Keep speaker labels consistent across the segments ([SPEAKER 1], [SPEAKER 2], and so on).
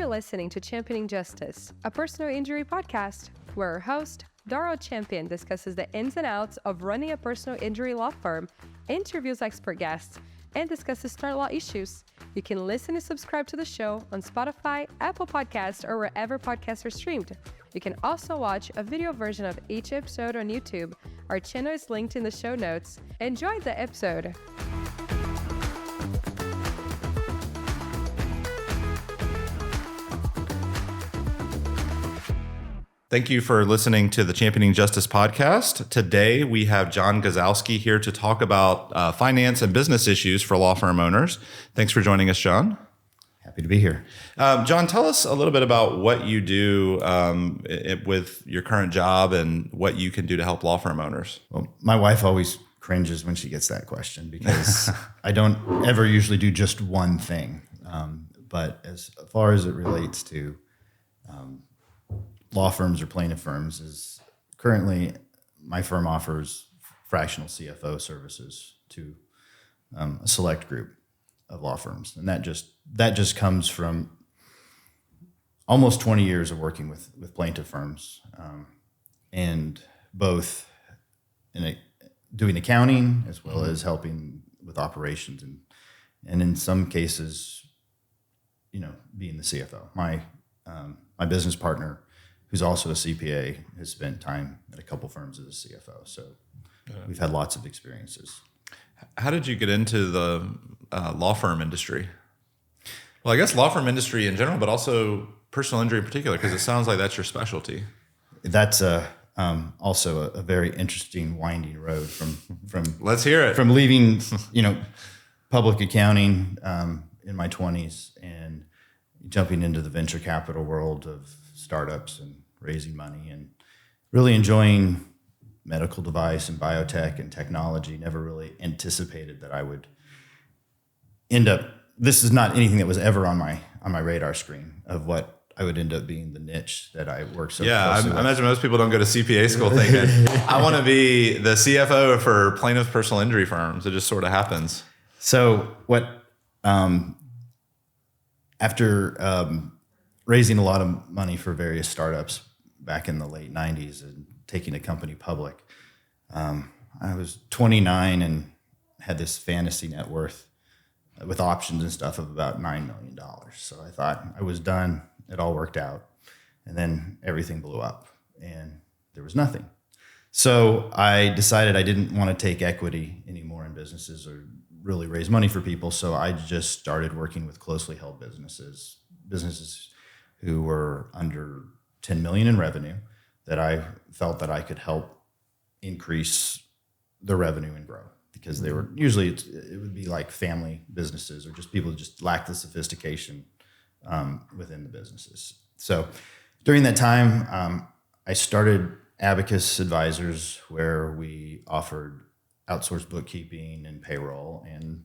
[SPEAKER 1] You're listening to Championing Justice, a personal injury podcast, where our host, Darl Champion, discusses the ins and outs of running a personal injury law firm, interviews expert guests, and discusses start law issues. You can listen and subscribe to the show on Spotify, Apple Podcasts, or wherever podcasts are streamed. You can also watch a video version of each episode on YouTube. Our channel is linked in the show notes. Enjoy the episode.
[SPEAKER 2] Thank you for listening to the Championing Justice podcast. Today, we have John Guzowski here to talk about finance and business issues for law firm owners. Thanks for joining us, John.
[SPEAKER 3] Happy to be here.
[SPEAKER 2] John, tell us a little bit about what you do with your current job and what you can do to help law firm owners.
[SPEAKER 3] Well, my wife always cringes when she gets that question because I don't ever usually do just one thing. But as far as it relates to law firms or plaintiff firms, is currently my firm offers fractional CFO services to a select group of law firms, and that just comes from almost 20 years of working with plaintiff firms, and both doing accounting as well as helping with operations, and in some cases, being the CFO. My business partner, who's also a CPA, has spent time at a couple firms as a CFO. So we've had lots of experiences.
[SPEAKER 2] How did you get into the law firm industry? Well, I guess law firm industry in general, but also personal injury in particular, because it sounds like that's your specialty.
[SPEAKER 3] That's also a very interesting winding road from
[SPEAKER 2] Let's hear it.
[SPEAKER 3] From leaving, public accounting in my 20s and jumping into the venture capital world of startups and raising money and really enjoying medical device and biotech and technology. Never really anticipated that I would end up, this is not anything that was ever on my radar screen of what I would end up being the niche that I work so closely with. I
[SPEAKER 2] imagine most people don't go to CPA school thinking, I want to be the CFO for plaintiff personal injury firms. It just sort of happens.
[SPEAKER 3] So after raising a lot of money for various startups back in the late 90s and taking a company public, I was 29 and had this fantasy net worth with options and stuff of about $9 million. So I thought I was done. It all worked out. And then everything blew up and there was nothing. So I decided I didn't want to take equity anymore in businesses or really raise money for people. So I just started working with closely held businesses who were under 10 million in revenue that I felt that I could help increase the revenue and grow, because they were usually, it would be like family businesses or just people who just lack the sophistication within the businesses. So during that time, I started Abacus Advisors, where we offered outsourced bookkeeping and payroll and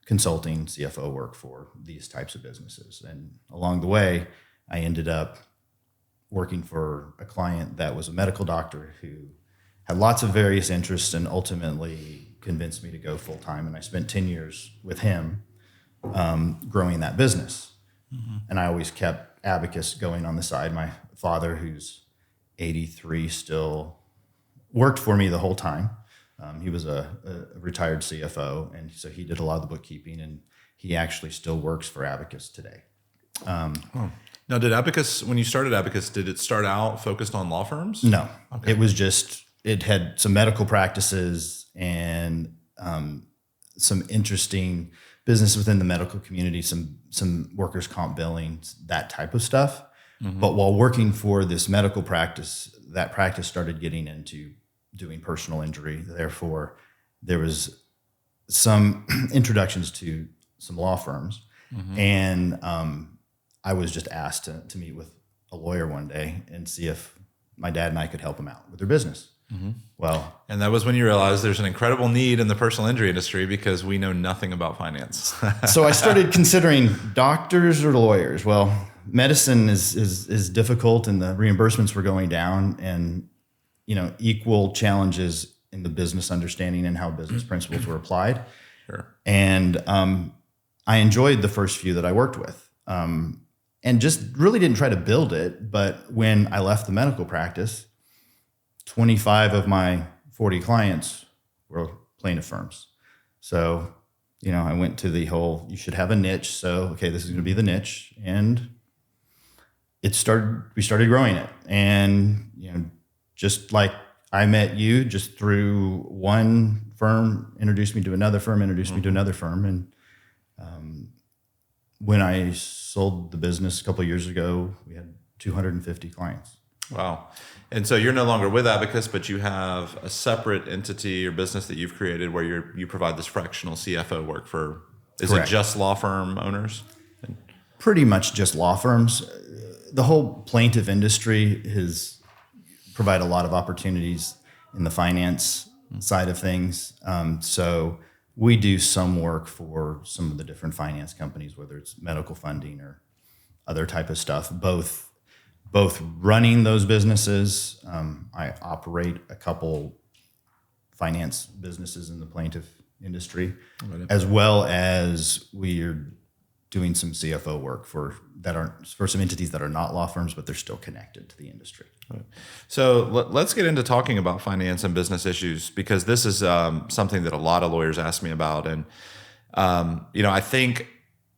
[SPEAKER 3] consulting CFO work for these types of businesses. And along the way, I ended up working for a client that was a medical doctor who had lots of various interests and ultimately convinced me to go full time. And I spent 10 years with him growing that business. Mm-hmm. And I always kept Abacus going on the side. My father, who's 83, still worked for me the whole time. He was a retired CFO, and so he did a lot of the bookkeeping, and he actually still works for Abacus today.
[SPEAKER 2] Now, did Abacus, when you started Abacus, did it start out focused on law firms?
[SPEAKER 3] No, okay. It was just, it had some medical practices and some interesting business within the medical community, some workers' comp billings, that type of stuff. Mm-hmm. But while working for this medical practice, that practice started getting into doing personal injury. Therefore, there was some introductions to some law firms. Mm-hmm. And I was just asked to meet with a lawyer one day and see if my dad and I could help them out with their business. Mm-hmm. Well,
[SPEAKER 2] and that was when you realized there's an incredible need in the personal injury industry because we know nothing about finance.
[SPEAKER 3] So I started considering doctors or lawyers. Well, medicine is difficult and the reimbursements were going down, and equal challenges in the business understanding and how business principles were applied.
[SPEAKER 2] Sure.
[SPEAKER 3] And I enjoyed the first few that I worked with. and just really didn't try to build it. But when I left the medical practice, 25 of my 40 clients were plaintiff firms. So, I went to the whole, you should have a niche. So, okay, this is going to be the niche. And we started growing it. And, just like I met you just through one firm, introduced me to another firm, introduced me to another firm. And when I sold the business a couple of years ago, we had 250 clients.
[SPEAKER 2] Wow. And so you're no longer with Abacus, but you have a separate entity or business that you've created where you provide this fractional CFO work for, is
[SPEAKER 3] Correct.
[SPEAKER 2] it just law firm owners?
[SPEAKER 3] Pretty much just law firms. The whole plaintiff industry has provided a lot of opportunities in the finance side of things. So we do some work for some of the different finance companies, whether it's medical funding or other type of stuff, both running those businesses. I operate a couple finance businesses in the plaintiff industry, as well as we are doing some CFO work for some entities that are not law firms, but they're still connected to the industry.
[SPEAKER 2] So let's get into talking about finance and business issues, because this is something that a lot of lawyers ask me about. And, I think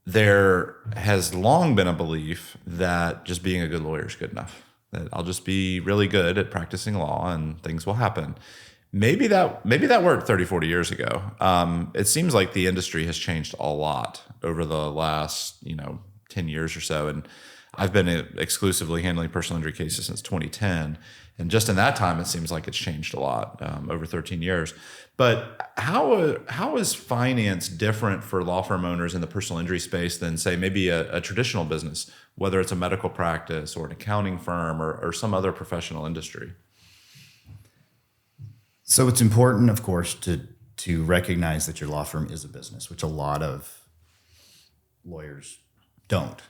[SPEAKER 2] there has long been a belief that just being a good lawyer is good enough, that I'll just be really good at practicing law and things will happen. Maybe that worked 30, 40 years ago. It seems like the industry has changed a lot over the last, 10 years or so. And I've been exclusively handling personal injury cases since 2010. And just in that time, it seems like it's changed a lot, over 13 years. But how is finance different for law firm owners in the personal injury space than, say, maybe a traditional business, whether it's a medical practice or an accounting firm or some other professional industry?
[SPEAKER 3] So it's important, of course, to recognize that your law firm is a business, which a lot of lawyers don't.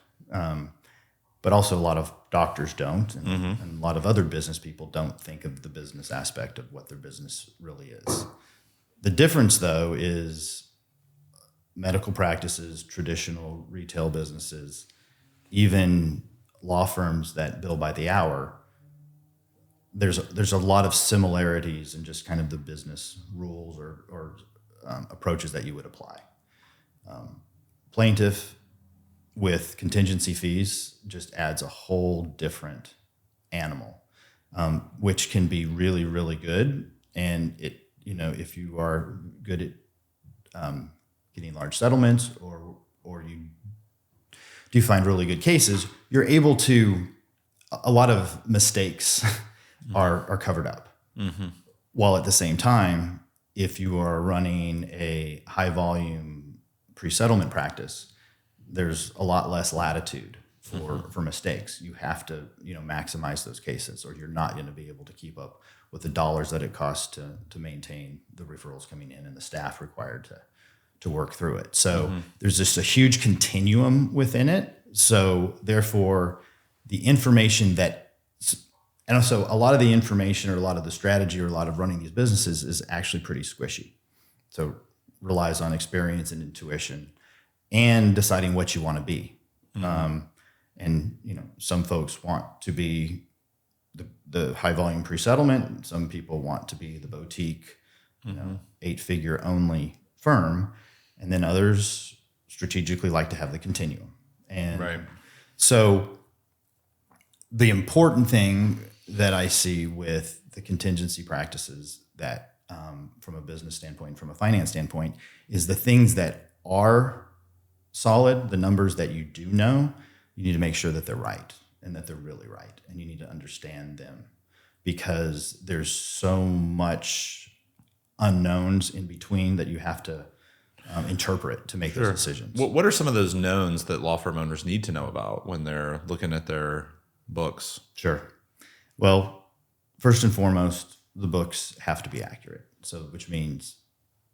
[SPEAKER 3] But also a lot of doctors don't, and a lot of other business people don't think of the business aspect of what their business really is. The difference, though, is medical practices, traditional retail businesses, even law firms that bill by the hour, there's a lot of similarities in just kind of the business rules or approaches that you would apply. Plaintiff with contingency fees just adds a whole different animal, which can be really, really good. And if you are good at getting large settlements or you do find really good cases, you're able to, a lot of mistakes are covered up. While at the same time, if you are running a high volume pre-settlement practice, there's a lot less latitude for mistakes. You have to, maximize those cases, or you're not going to be able to keep up with the dollars that it costs to maintain the referrals coming in and the staff required to work through it. So there's just a huge continuum within it. So therefore, the information and also a lot of the information or a lot of the strategy or a lot of running these businesses is actually pretty squishy. So relies on experience and intuition and deciding what you want to be. And, some folks want to be the high volume pre-settlement. Some people want to be the boutique, 8-figure only firm. And then others strategically like to have the continuum. And so the important thing that I see with the contingency practices that from a business standpoint, from a finance standpoint, is the things that are solid, the numbers that you do know, you need to make sure that they're right and that they're really right. And you need to understand them because there's so much unknowns in between that you have to interpret to make those decisions.
[SPEAKER 2] What are some of those knowns that law firm owners need to know about when they're looking at their books?
[SPEAKER 3] Sure. Well, first and foremost, the books have to be accurate. So, which means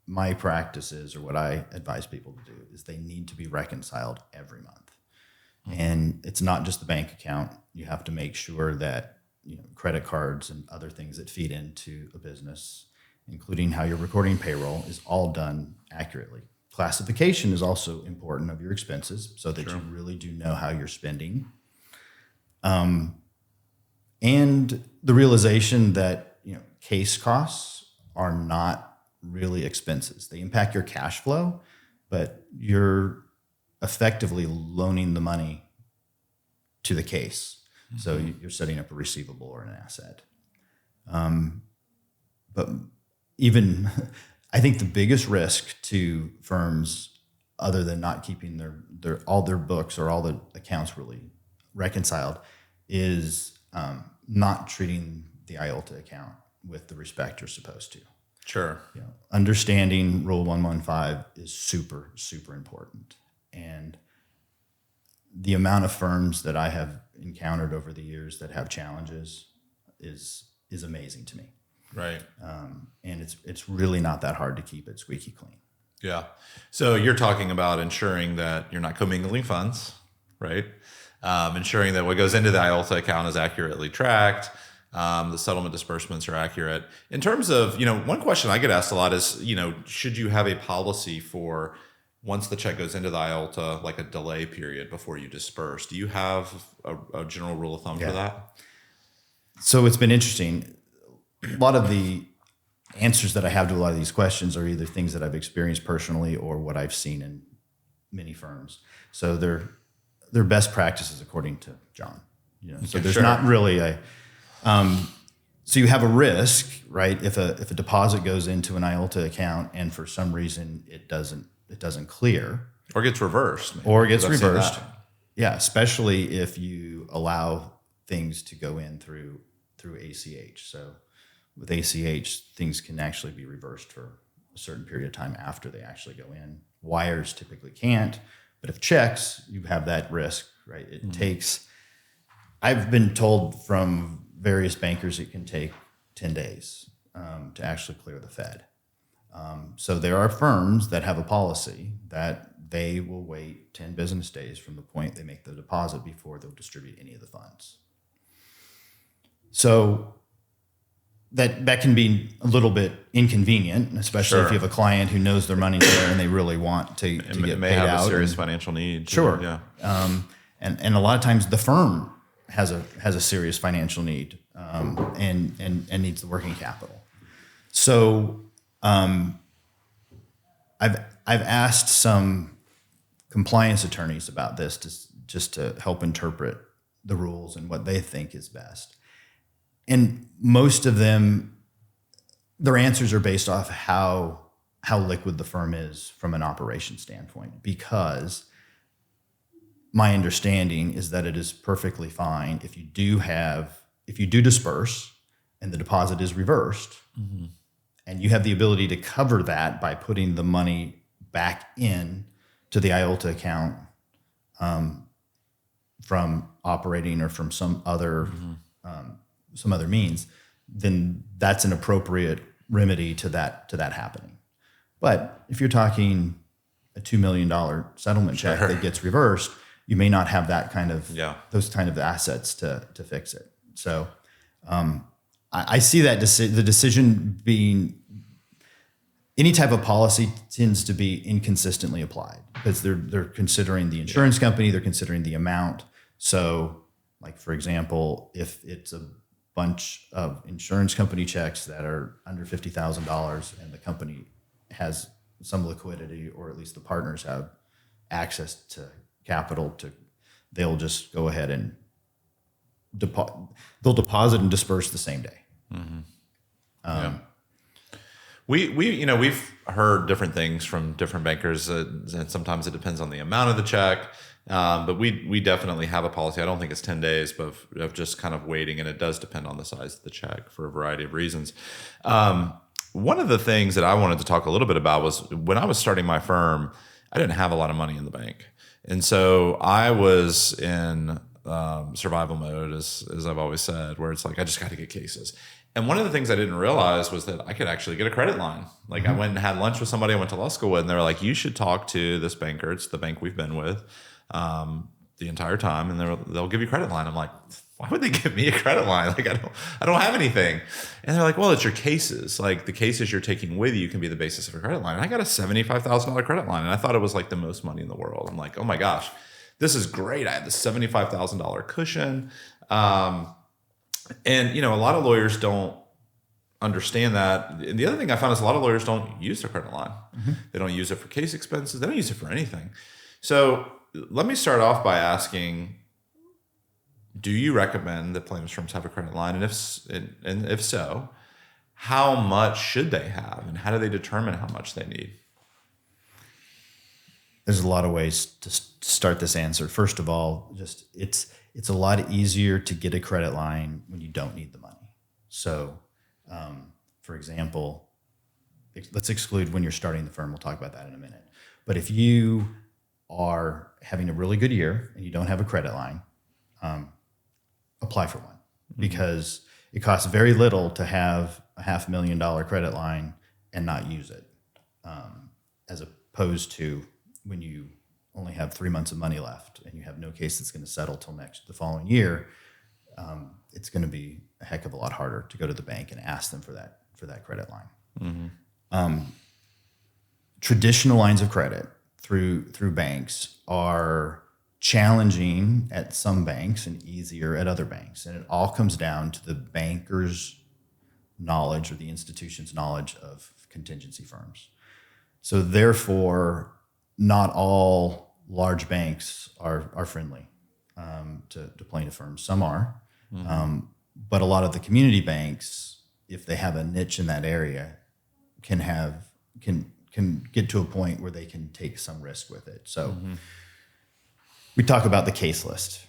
[SPEAKER 3] my practices, or what I advise people to do, is they need to be reconciled every month. And it's not just the bank account. You have to make sure that credit cards and other things that feed into a business, including how you're recording payroll, is all done accurately. classification is also important of your expenses so that you really do know how you're spending. And the realization that, case costs are not really expenses. They impact your cash flow, but you're effectively loaning the money to the case. Mm-hmm. So you're setting up a receivable or an asset. But even I think the biggest risk to firms, other than not keeping all their books or all the accounts really reconciled, is not treating the IOLTA account with the respect you're supposed to.
[SPEAKER 2] Sure.
[SPEAKER 3] Understanding Rule 115 is super, super important. And the amount of firms that I have encountered over the years that have challenges is amazing to me.
[SPEAKER 2] Right.
[SPEAKER 3] And it's really not that hard to keep it squeaky clean.
[SPEAKER 2] Yeah. So you're talking about ensuring that you're not commingling funds, right? Ensuring that what goes into the IOLTA account is accurately tracked. The settlement disbursements are accurate. In terms of, one question I get asked a lot is, should you have a policy for once the check goes into the IOLTA, like a delay period before you disperse? Do you have a general rule of thumb for that?
[SPEAKER 3] So it's been interesting. A lot of the answers that I have to a lot of these questions are either things that I've experienced personally or what I've seen in many firms. So they're best practices according to John. So there's not really a so you have a risk, right? If a deposit goes into an IOLTA account and for some reason it doesn't clear
[SPEAKER 2] or gets reversed.
[SPEAKER 3] Yeah, especially if you allow things to go in through ACH. So with ACH, things can actually be reversed for a certain period of time after they actually go in. Wires typically can't, but if checks, you have that risk, right? It takes, I've been told from various bankers, it can take 10 days to actually clear the Fed. So there are firms that have a policy that they will wait 10 business days from the point they make the deposit before they'll distribute any of the funds. So that can be a little bit inconvenient, especially if you have a client who knows their money's there and they really want to get paid out. It
[SPEAKER 2] may have a serious financial need.
[SPEAKER 3] Sure. Yeah. And a lot of times the firm has a serious financial need and needs the working capital. So I've asked some compliance attorneys about this just to help interpret the rules and what they think is best. And most of them, their answers are based off how liquid the firm is from an operation standpoint, because my understanding is that it is perfectly fine if you do disperse and the deposit is reversed, mm-hmm. and you have the ability to cover that by putting the money back in to the IOLTA account from operating or from some other means, then that's an appropriate remedy to that happening. But if you're talking a $2 million settlement check that gets reversed, you may not have that kind of those kind of assets to fix it. So I see that the decision being any type of policy tends to be inconsistently applied because they're considering the insurance company, they're considering the amount. So, like for example, if it's a bunch of insurance company checks that are under $50,000 and the company has some liquidity, or at least the partners have access to capital, they'll just go ahead and they'll deposit and disperse the same day. Mm-hmm.
[SPEAKER 2] We've heard different things from different bankers, and sometimes it depends on the amount of the check. But we definitely have a policy. I don't think it's 10 days, but of just kind of waiting, and it does depend on the size of the check for a variety of reasons. One of the things that I wanted to talk a little bit about was when I was starting my firm, I didn't have a lot of money in the bank. And so I was in survival mode, as I've always said, where it's like, I just got to get cases. And one of the things I didn't realize was that I could actually get a credit line. Like I went and had lunch with somebody I went to law school with, and they were like, you should talk to this banker. It's the bank we've been with. the entire time, and they'll give you a credit line. I'm like, why would they give me a credit line? Like, I don't have anything. And they're like, well, it's your cases. Like, the cases you're taking with you can be the basis of a credit line. And I got a $75,000 credit line, and I thought it was like the most money in the world. I'm like, oh my gosh, this is great. I have this $75,000 cushion. And, a lot of lawyers don't understand that. And the other thing I found is a lot of lawyers don't use their credit line. Mm-hmm. They don't use it for case expenses. They don't use it for anything. So let me start off by asking, do you recommend that plaintiffs' firms have a credit line? And if so, how much should they have? And how do they determine how much they need?
[SPEAKER 3] There's a lot of ways to start this answer. First of all, just it's a lot easier to get a credit line when you don't need the money. So, for example, let's exclude when you're starting the firm. We'll talk about that in a minute. But if you are having a really good year and you don't have a credit line, apply for one, because it costs very little to have a $500,000 credit line and not use it, as opposed to when you only have 3 months of money left and you have no case that's going to settle till the following year. It's going to be a heck of a lot harder to go to the bank and ask them for that credit line. Mm-hmm. Traditional lines of credit through banks are challenging at some banks and easier at other banks. And it all comes down to the banker's knowledge or the institution's knowledge of contingency firms. So therefore, not all large banks are friendly to plaintiff firms. Some are. Mm-hmm. But a lot of the community banks, if they have a niche in that area, can get to a point where they can take some risk with it. So we talk about the case list,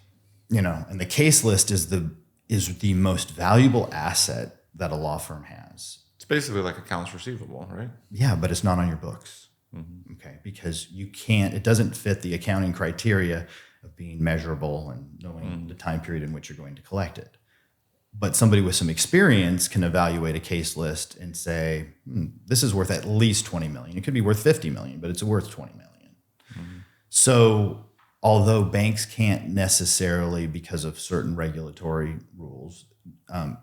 [SPEAKER 3] and the case list is the most valuable asset that a law firm has.
[SPEAKER 2] It's basically like accounts receivable, right?
[SPEAKER 3] Yeah, but it's not on your books. Mm-hmm. Okay, because it doesn't fit the accounting criteria of being measurable and knowing the time period in which you're going to collect it. But somebody with some experience can evaluate a case list and say, this is worth at least $20 million. It could be worth $50 million, but it's worth $20 million. Mm-hmm. So although banks can't necessarily, because of certain regulatory rules,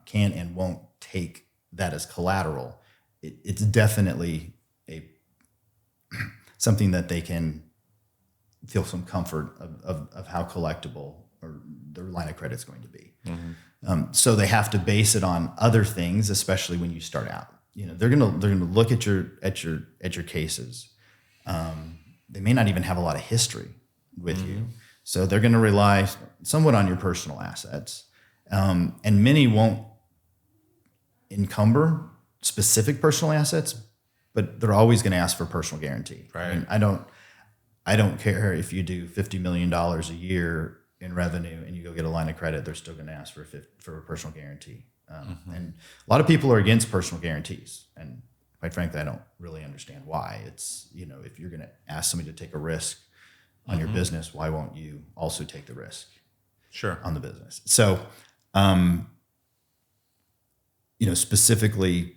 [SPEAKER 3] can and won't take that as collateral, it's definitely something that they can feel some comfort of how collectible or their line of credit is going to be. Mm-hmm. So they have to base it on other things, especially when you start out. They're gonna look at your cases. They may not even have a lot of history with you, so they're going to rely somewhat on your personal assets, and many won't encumber specific personal assets, but they're always going to ask for personal guarantee.
[SPEAKER 2] Right.
[SPEAKER 3] I mean, I don't care if you do $50 million a year in revenue and you go get a line of credit, they're still going to ask for a personal guarantee. And a lot of people are against personal guarantees. And quite frankly, I don't really understand why. It's, if you're going to ask somebody to take a risk on your business, why won't you also take the risk on the business? So, specifically,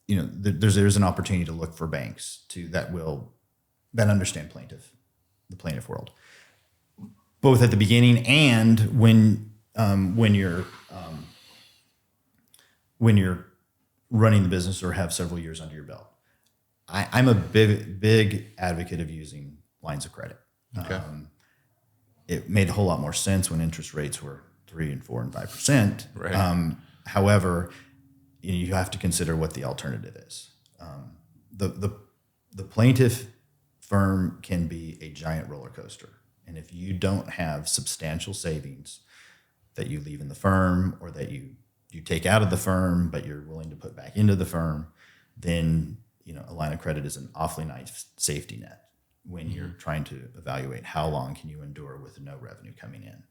[SPEAKER 3] there's an opportunity to look for banks that understand the plaintiff world, both at the beginning and when you're running the business or have several years under your belt. I'm a big advocate of using lines of credit. Okay. It made a whole lot more sense when interest rates were 3% and 4% and 5%. Right. However, you have to consider what the alternative is. The plaintiff firm can be a giant roller coaster. And if you don't have substantial savings that you leave in the firm or that you take out of the firm, but you're willing to put back into the firm, then a line of credit is an awfully nice safety net when you're trying to evaluate how long can you endure with no revenue coming in.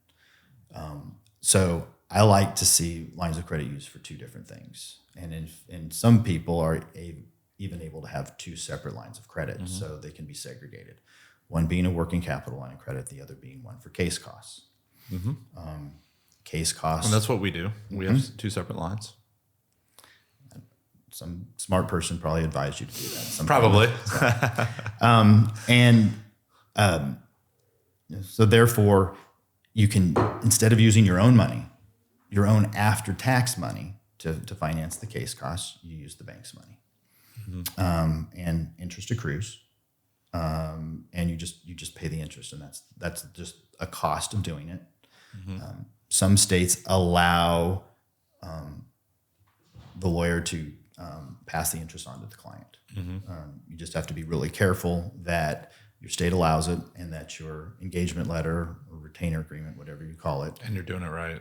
[SPEAKER 3] So I like to see lines of credit used for two different things. And some people are even able to have two separate lines of credit, so they can be segregated. One being a working capital line of credit, the other being one for case costs. Case costs.
[SPEAKER 2] And that's what we do. We have two separate lines.
[SPEAKER 3] Some smart person probably advised you to do that.
[SPEAKER 2] Probably.
[SPEAKER 3] So therefore, you can, instead of using your own money, your own after-tax money to finance the case costs, you use the bank's money. And interest accrues. And you just pay the interest, and that's just a cost of doing it. Some states allow the lawyer to pass the interest on to the client. You just have to be really careful that your state allows it, and that your engagement letter or retainer agreement, whatever you call it,
[SPEAKER 2] and you're doing it right,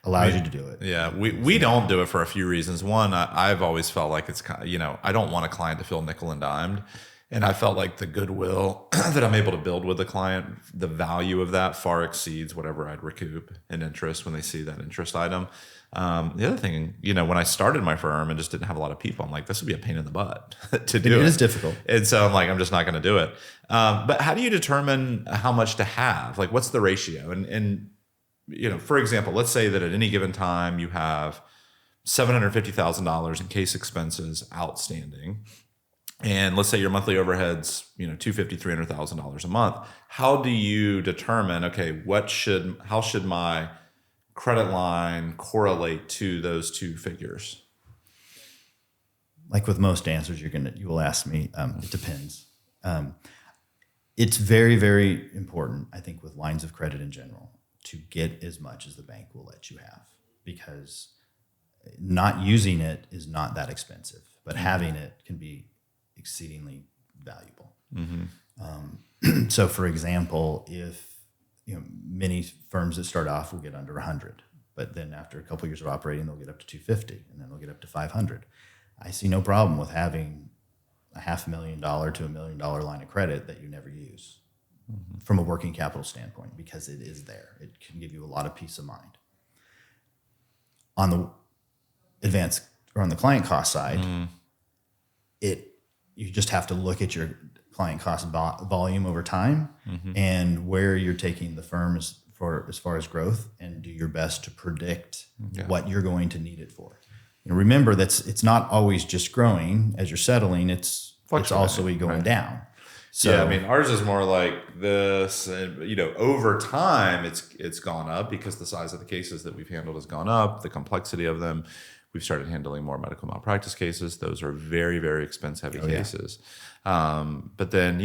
[SPEAKER 3] allows you to do it.
[SPEAKER 2] Yeah, we don't do it for a few reasons. One, I've always felt like it's kind of, I don't want a client to feel nickel and dimed. And I felt like the goodwill that I'm able to build with the client, the value of that far exceeds whatever I'd recoup in interest when they see that interest item. The other thing, when I started my firm and just didn't have a lot of people, I'm like, this would be a pain in the butt to do it.
[SPEAKER 3] It is difficult.
[SPEAKER 2] And so I'm like, I'm just not going to do it. But how do you determine how much to have? Like, what's the ratio? And for example, let's say that at any given time you have $750,000 in case expenses outstanding. And let's say your monthly overhead's, $250,000, $300,000 a month. How do you determine, okay, how should my credit line correlate to those two figures?
[SPEAKER 3] Like with most answers, you will ask me, it depends. It's very, very important, I think, with lines of credit in general, to get as much as the bank will let you have, because not using it is not that expensive, but having it can be exceedingly valuable. So for example, if many firms that start off will get under 100, but then after a couple of years of operating, they'll get up to 250, and then they'll get up to 500. I see no problem with having a $500,000 to $1 million line of credit that you never use from a working capital standpoint, because it is there. It can give you a lot of peace of mind. On the advanced or on the client cost side, you just have to look at your client cost volume over time and where you're taking the firm as far as growth, and do your best to predict what you're going to need it for. Remember that it's not always just growing as you're settling. It's also going down. So
[SPEAKER 2] yeah, ours is more like this, and over time it's gone up because the size of the cases that we've handled has gone up, the complexity of them. We've started handling more medical malpractice cases. Those are very, very expense-heavy cases. But then,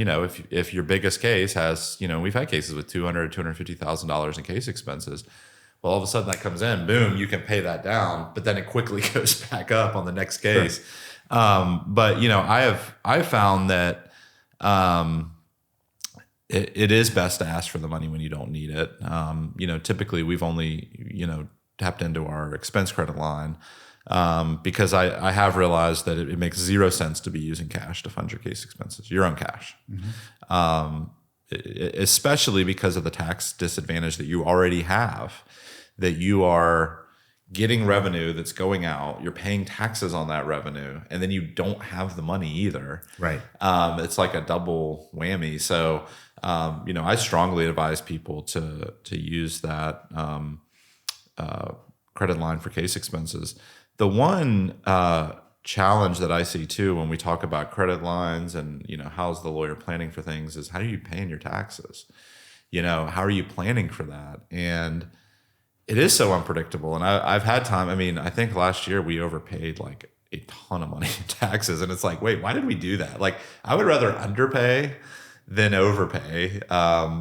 [SPEAKER 2] if your biggest case has, we've had cases with $200,000, $250,000 in case expenses. Well, all of a sudden that comes in, boom, you can pay that down, but then it quickly goes back up on the next case. Sure. But I've found that it is best to ask for the money when you don't need it. Typically we've only, tapped into our expense credit line. Because I have realized that it makes zero sense to be using cash to fund your case expenses, your own cash, especially because of the tax disadvantage that you already have, that you are getting revenue that's going out, you're paying taxes on that revenue, and then you don't have the money either.
[SPEAKER 3] Right.
[SPEAKER 2] It's like a double whammy. So, I strongly advise people to use that credit line for case expenses. The one challenge that I see too when we talk about credit lines and how's the lawyer planning for things is, how are you paying your taxes? How are you planning for that? And it is so unpredictable. And I've had time. I think last year we overpaid like a ton of money in taxes, and it's like, wait, why did we do that? Like, I would rather underpay than overpay,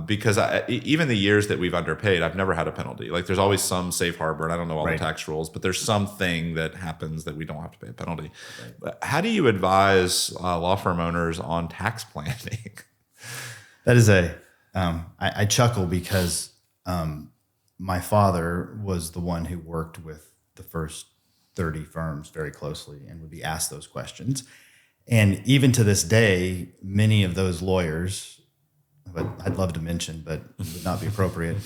[SPEAKER 2] because even the years that we've underpaid, I've never had a penalty. Like, there's always some safe harbor, and I don't know all the tax rules, but there's something that happens that we don't have to pay a penalty. But how do you advise law firm owners on tax planning?
[SPEAKER 3] That is I chuckle because my father was the one who worked with the first 30 firms very closely and would be asked those questions. And even to this day, many of those lawyers, but I'd love to mention, but it would not be appropriate,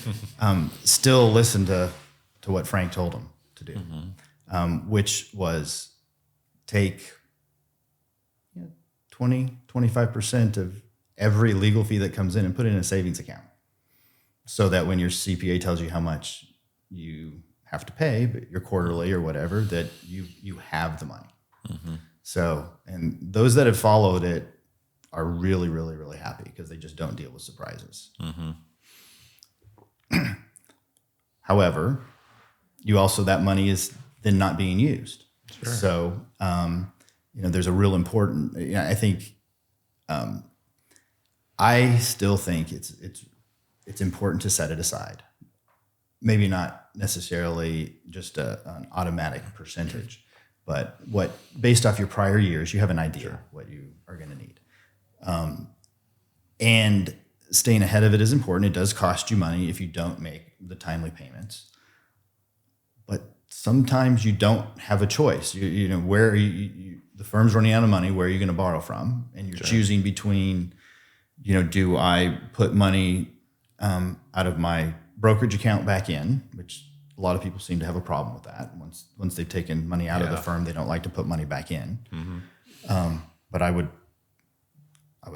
[SPEAKER 3] still listen to what Frank told them to do, which was take 25% of every legal fee that comes in and put it in a savings account, so that when your CPA tells you how much you have to pay, but your quarterly or whatever, that you have the money. So, and those that have followed it are really, really, really happy because they just don't deal with surprises. However, that money is then not being used.
[SPEAKER 2] Sure.
[SPEAKER 3] So, there's a real important, I think, I still think it's important to set it aside. Maybe not necessarily just an automatic percentage, but based off your prior years, you have an idea what you are going to need. And staying ahead of it is important. It does cost you money if you don't make the timely payments. But sometimes you don't have a choice. Where are you, the firm's running out of money, where are you going to borrow from? And you're choosing between, do I put money out of my brokerage account back in, which a lot of people seem to have a problem with that. Once they've taken money out of the firm, they don't like to put money back in. Mm-hmm. But I would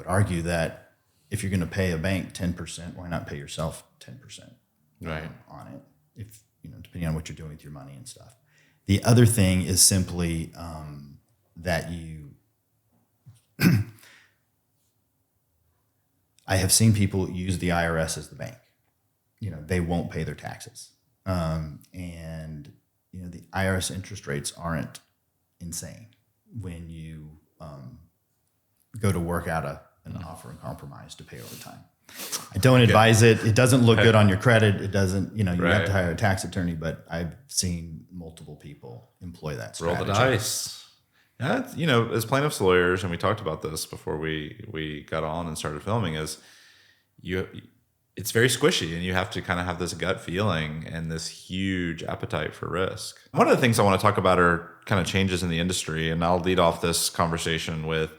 [SPEAKER 3] argue that if you're going to pay a bank 10%, why not pay yourself 10% on it? If depending on what you're doing with your money and stuff. The other thing is simply that you. I have seen people use the IRS as the bank. They won't pay their taxes, and the IRS interest rates aren't insane when you go to work out an offer and compromise to pay overtime. I don't advise it. It doesn't look good on your credit. It doesn't, you have to hire a tax attorney, but I've seen multiple people employ that strategy.
[SPEAKER 2] Roll the dice. Yeah, as plaintiffs' lawyers, and we talked about this before we got on and started filming, it's very squishy, and you have to kind of have this gut feeling and this huge appetite for risk. One of the things I want to talk about are kind of changes in the industry, and I'll lead off this conversation with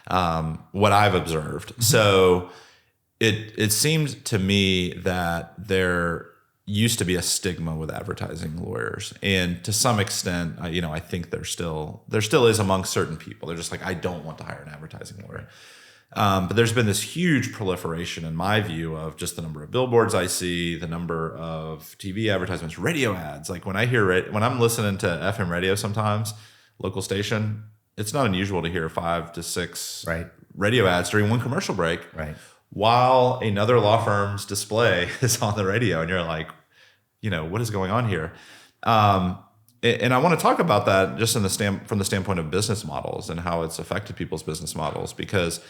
[SPEAKER 2] what I've observed. Mm-hmm. So it seemed to me that there used to be a stigma with advertising lawyers, and to some extent, I think there still is among certain people. They're just like, I don't want to hire an advertising lawyer. But there's been this huge proliferation, in my view, of just the number of billboards I see, the number of TV advertisements, radio ads. Like when I'm listening to FM radio sometimes, local station, it's not unusual to hear 5 to 6 radio ads during one commercial break, while another law firm's display is on the radio, and you're like, what is going on here? And I want to talk about that just from the standpoint of business models and how it's affected people's business models, because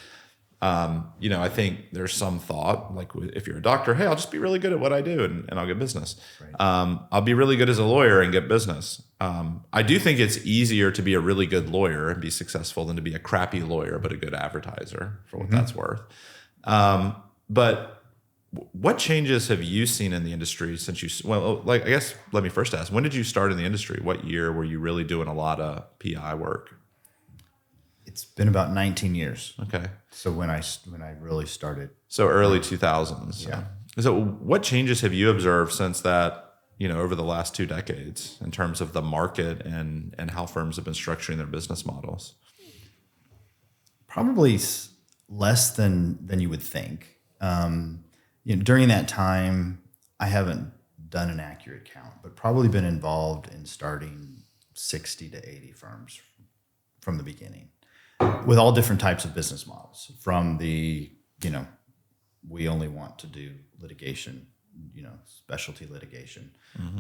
[SPEAKER 2] I think there's some thought, like if you're a doctor, hey, I'll just be really good at what I do and I'll get business. I'll be really good as a lawyer and get business. I do think it's easier to be a really good lawyer and be successful than to be a crappy lawyer but a good advertiser, for what that's worth. But what changes have you seen in the industry since I guess let me first ask, when did you start in the industry? What year were you really doing a lot of PI work?
[SPEAKER 3] It's been about 19 years.
[SPEAKER 2] Okay.
[SPEAKER 3] So when I really started.
[SPEAKER 2] So early 2000s.
[SPEAKER 3] Yeah.
[SPEAKER 2] So what changes have you observed since that, over the last 2 decades in terms of the market and how firms have been structuring their business models?
[SPEAKER 3] Probably less than you would think. During that time, I haven't done an accurate count, but probably been involved in starting 60 to 80 firms from the beginning, with all different types of business models, from the, we only want to do litigation, specialty litigation,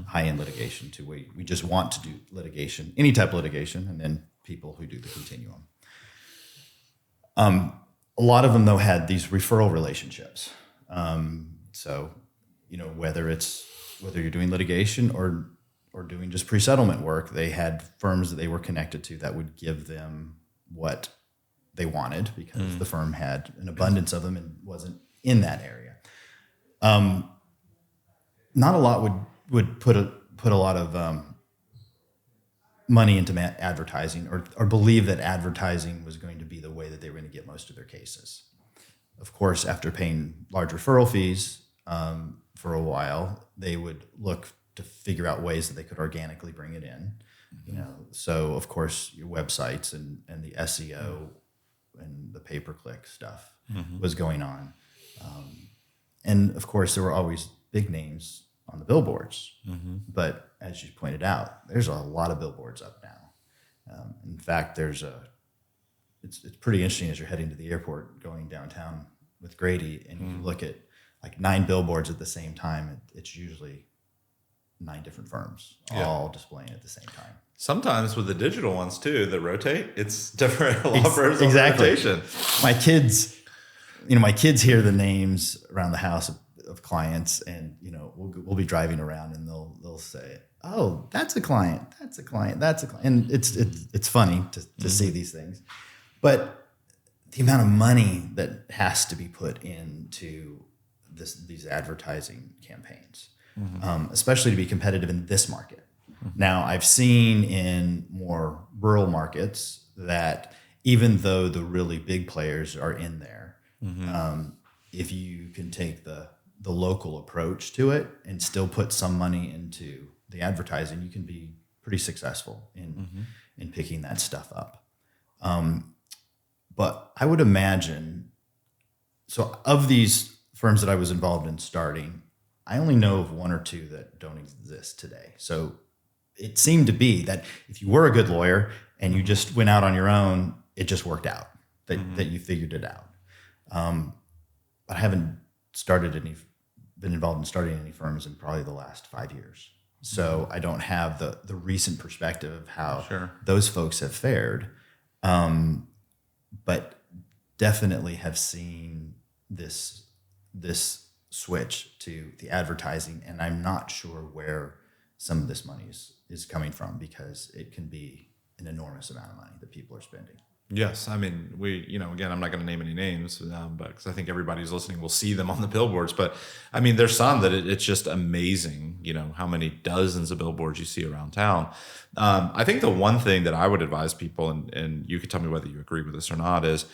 [SPEAKER 3] high-end litigation, to we just want to do litigation, any type of litigation, and then people who do the continuum. A lot of them, though, had these referral relationships. So, whether you're doing litigation or doing just pre-settlement work, they had firms that they were connected to that would give them what they wanted, because the firm had an abundance of them and wasn't in that area. Not a lot would put a lot of money into advertising, or believe that advertising was going to be the way that they were going to get most of their cases. Of course, after paying large referral fees for a while, they would look to figure out ways that they could organically bring it in. So of course your websites and the SEO and the pay-per-click stuff was going on. And of course there were always big names on the billboards, but as you pointed out, there's a lot of billboards up now. In fact, it's pretty interesting as you're heading to the airport going downtown with Grady, and you look at like 9 billboards at the same time. It's usually 9 different firms all displaying at the same time.
[SPEAKER 2] Sometimes with the digital ones too that rotate, it's different law firms on
[SPEAKER 3] exactly.
[SPEAKER 2] rotation.
[SPEAKER 3] My kids hear the names around the house of clients, and we'll be driving around and they'll say, "Oh, that's a client, that's a client, that's a client," and it's funny to see these things, but the amount of money that has to be put into these advertising campaigns, especially to be competitive in this market. Now, I've seen in more rural markets that even though the really big players are in there, if you can take the local approach to it and still put some money into the advertising, you can be pretty successful in picking that stuff up. But I would imagine, so of these firms that I was involved in starting, I only know of 1 or 2 that don't exist today. So it seemed to be that if you were a good lawyer and you just went out on your own, it just worked out, that you figured it out. But I haven't been involved in starting any firms in probably the last 5 years. So I don't have the recent perspective of how those folks have fared. But definitely have seen this switch to the advertising, and I'm not sure where some of this money is coming from, because it can be an enormous amount of money that people are spending.
[SPEAKER 2] Yes. I mean, again, I'm not going to name any names, but because I think everybody who's listening will see them on the billboards. But I mean, there's some that it's just amazing, how many dozens of billboards you see around town. I think the one thing that I would advise people, and you could tell me whether you agree with this or not, is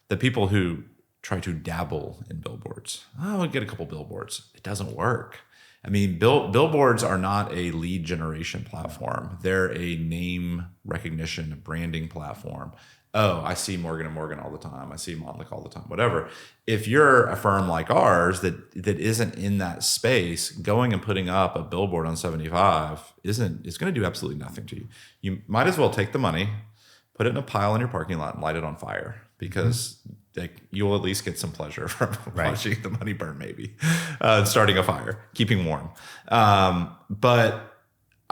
[SPEAKER 2] the people who try to dabble in billboards. Oh, I'll get a couple billboards. It doesn't work. I mean, billboards are not a lead generation platform. They're a name recognition, a branding platform. Oh, I see Morgan & Morgan all the time. I see Montlick all the time, whatever. If you're a firm like ours that isn't in that space, going and putting up a billboard on 75 it's going to do absolutely nothing to you. You might as well take the money, put it in a pile in your parking lot and light it on fire, because you'll at least get some pleasure from watching the money burn, maybe, starting a fire, keeping warm. But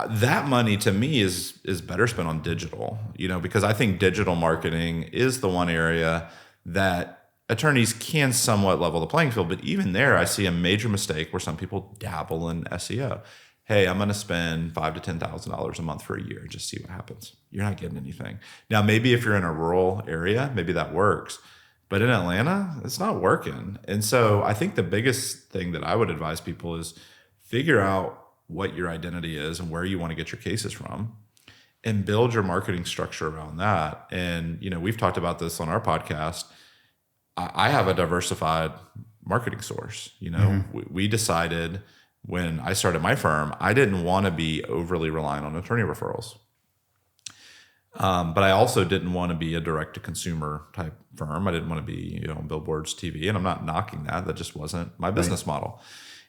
[SPEAKER 2] that money to me is better spent on digital, because I think digital marketing is the one area that attorneys can somewhat level the playing field. But even there, I see a major mistake where some people dabble in SEO. Hey, I'm going to spend $5,000 to $10,000 a month for a year and just see what happens. You're not getting anything. Now, maybe if you're in a rural area, maybe that works. But in Atlanta, it's not working. And so I think the biggest thing that I would advise people is figure out what your identity is and where you want to get your cases from, and build your marketing structure around that. And, we've talked about this on our podcast. I have a diversified marketing source. We decided when I started my firm, I didn't want to be overly reliant on attorney referrals. But I also didn't want to be a direct to consumer type firm. I didn't want to be, on billboards, TV, and I'm not knocking that. That just wasn't my business model.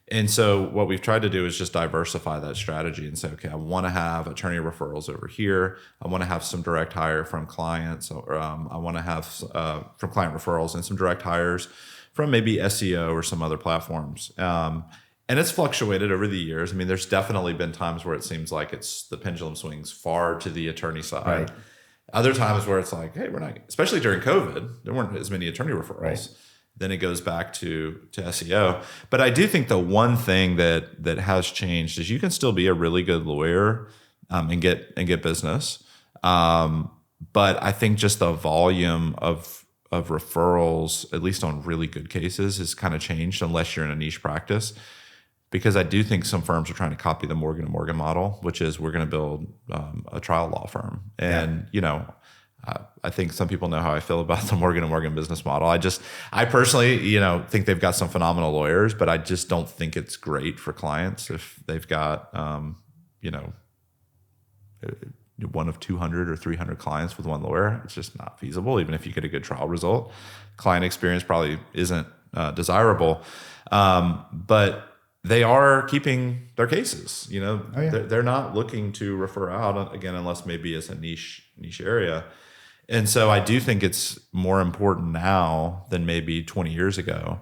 [SPEAKER 2] And so what we've tried to do is just diversify that strategy and say, okay, I want to have attorney referrals over here. I want to have some direct hire from clients, or I want to have from client referrals and some direct hires from maybe SEO or some other platforms. And it's fluctuated over the years. I mean, there's definitely been times where it seems like the pendulum swings far to the attorney side.
[SPEAKER 3] Right.
[SPEAKER 2] Other times where it's like, hey, we're not, especially during COVID, there weren't as many attorney referrals. Right. Then it goes back to SEO. But I do think the one thing that has changed is you can still be a really good lawyer and get business. But I think just the volume of referrals, at least on really good cases, has kind of changed, unless you're in a niche practice. Because I do think some firms are trying to copy the Morgan & Morgan model, which is we're going to build a trial law firm. And, I think some people know how I feel about the Morgan & Morgan business model. I personally, think they've got some phenomenal lawyers, but I just don't think it's great for clients if they've got, one of 200 or 300 clients with one lawyer. It's just not feasible, even if you get a good trial result. Client experience probably isn't desirable, but they are keeping their cases. They're not looking to refer out, again, unless maybe it's a niche area. And so I do think it's more important now than maybe 20 years ago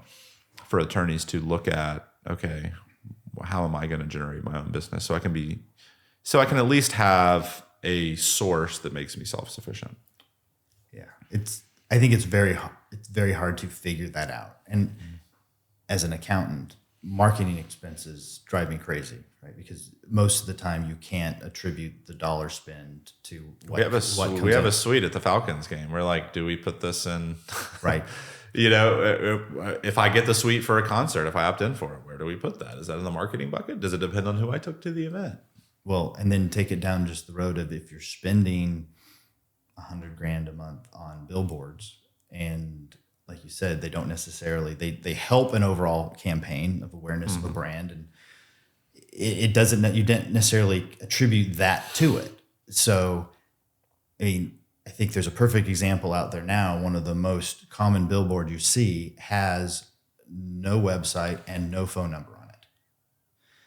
[SPEAKER 2] for attorneys to look at, okay, how am I going to generate my own business so I can at least have a source that makes me self-sufficient.
[SPEAKER 3] Yeah. I think it's very hard to figure that out. And as an accountant, marketing expenses drive me crazy, right? Because most of the time you can't attribute the dollar spend to what
[SPEAKER 2] we have a suite at the Falcons game. We're like, do we put this in?
[SPEAKER 3] Right.
[SPEAKER 2] If I get the suite for a concert, if I opt in for it, where do we put that? Is that in the marketing bucket? Does it depend on who I took to the event?
[SPEAKER 3] Well, and then take it down just the road of if you're spending $100,000 a month on billboards, and like you said, they don't necessarily, they help an overall campaign of awareness of a brand, and it doesn't, you didn't necessarily attribute that to it. So, I mean, I think there's a perfect example out there now. One of the most common billboard you see has no website and no phone number on it.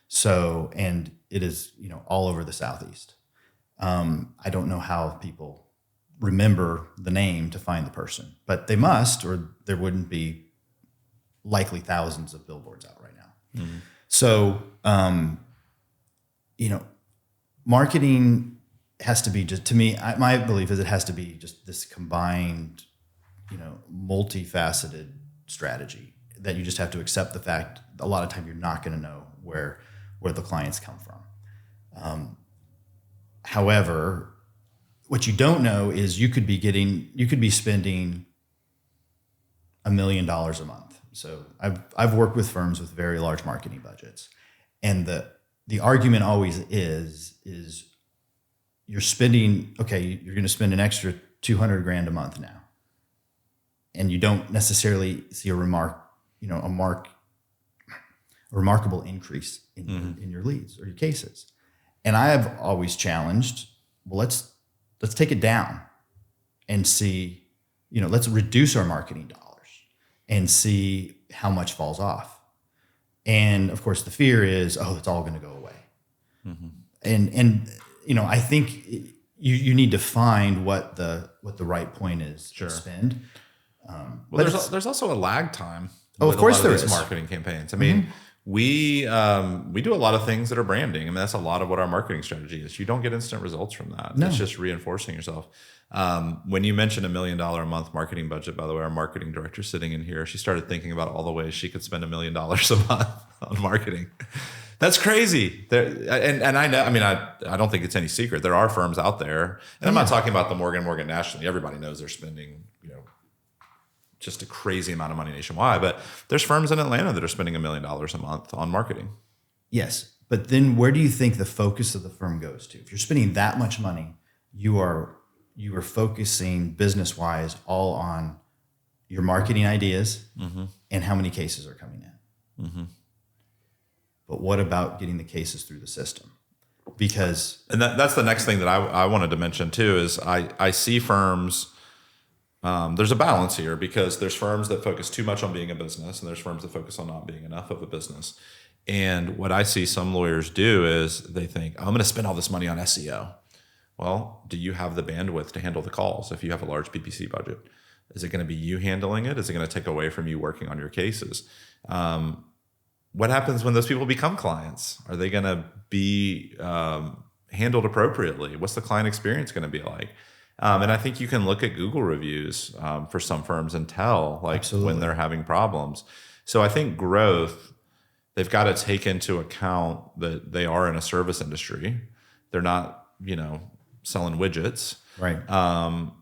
[SPEAKER 3] So, and it is, all over the Southeast. I don't know how people remember the name to find the person, but they must, or there wouldn't be likely thousands of billboards out right now. Mm-hmm. So, marketing has to be just, to me, my belief is it has to be just this combined, multifaceted strategy that you just have to accept the fact a lot of time you're not going to know where the clients come from. However, what you don't know is you could be spending $1 million a month. So I've worked with firms with very large marketing budgets, and the argument always is you're spending, okay, you're going to spend an extra $200,000 a month now, and you don't necessarily see a remarkable increase in your leads or your cases. And I have always challenged, well, let's take it down and see, let's reduce our marketing dollars and see how much falls off. And of course the fear is, it's all going to go away. Mm-hmm. And I think you need to find what the right point is to spend.
[SPEAKER 2] Well, there's also a lag time.
[SPEAKER 3] Of course there is.
[SPEAKER 2] Marketing campaigns. I mean, we do a lot of things that are branding. I mean, that's a lot of what our marketing strategy is. You don't get instant results from that. No. It's just reinforcing yourself. When you mentioned $1 million a month marketing budget, by the way, our marketing director sitting in here, she started thinking about all the ways she could spend $1 million a month on marketing. That's crazy. And I know, I mean, I don't think it's any secret. There are firms out there, and I'm not talking about the Morgan nationally. Everybody knows they're spending, just a crazy amount of money nationwide, but there's firms in Atlanta that are spending $1 million a month on marketing.
[SPEAKER 3] Yes. But then where do you think the focus of the firm goes to? If you're spending that much money, you are focusing business-wise all on your marketing ideas and how many cases are coming in. Mm-hmm. But what about getting the cases through the system? Because...
[SPEAKER 2] And that's the next thing that I wanted to mention too, is I see firms... there's a balance here, because there's firms that focus too much on being a business, and there's firms that focus on not being enough of a business. And what I see some lawyers do is they think, I'm going to spend all this money on SEO. Well, do you have the bandwidth to handle the calls if you have a large PPC budget? Is it going to be you handling it? Is it going to take away from you working on your cases? What happens when those people become clients? Are they going to be handled appropriately? What's the client experience going to be like? And I think you can look at Google reviews for some firms and tell when they're having problems. So I think growth, they've got to take into account that they are in a service industry. They're not, selling widgets.
[SPEAKER 3] Right.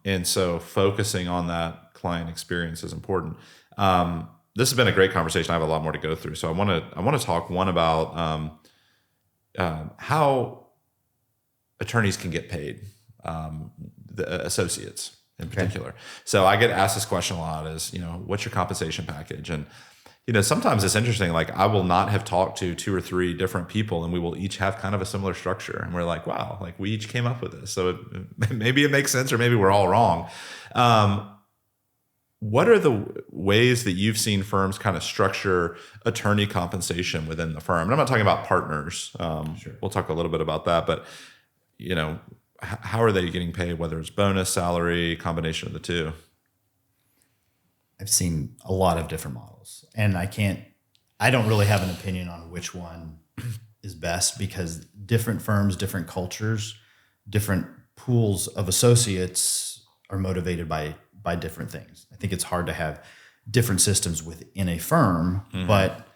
[SPEAKER 2] And so focusing on that client experience is important. This has been a great conversation. I have a lot more to go through. So I want to talk about how attorneys can get paid. The associates in particular. Okay. So I get asked this question a lot is, what's your compensation package? And, sometimes it's interesting. Like, I will not have talked to 2 or 3 different people, and we will each have kind of a similar structure. And we're like, wow, like we each came up with this. So maybe it makes sense, or maybe we're all wrong. What are the ways that you've seen firms kind of structure attorney compensation within the firm? And I'm not talking about partners. Sure. We'll talk a little bit about that, but how are they getting paid, whether it's bonus, salary, combination of the two?
[SPEAKER 3] I've seen a lot of different models, and I don't really have an opinion on which one is best, because different firms, different cultures, different pools of associates are motivated by different things. I think it's hard to have different systems within a firm, but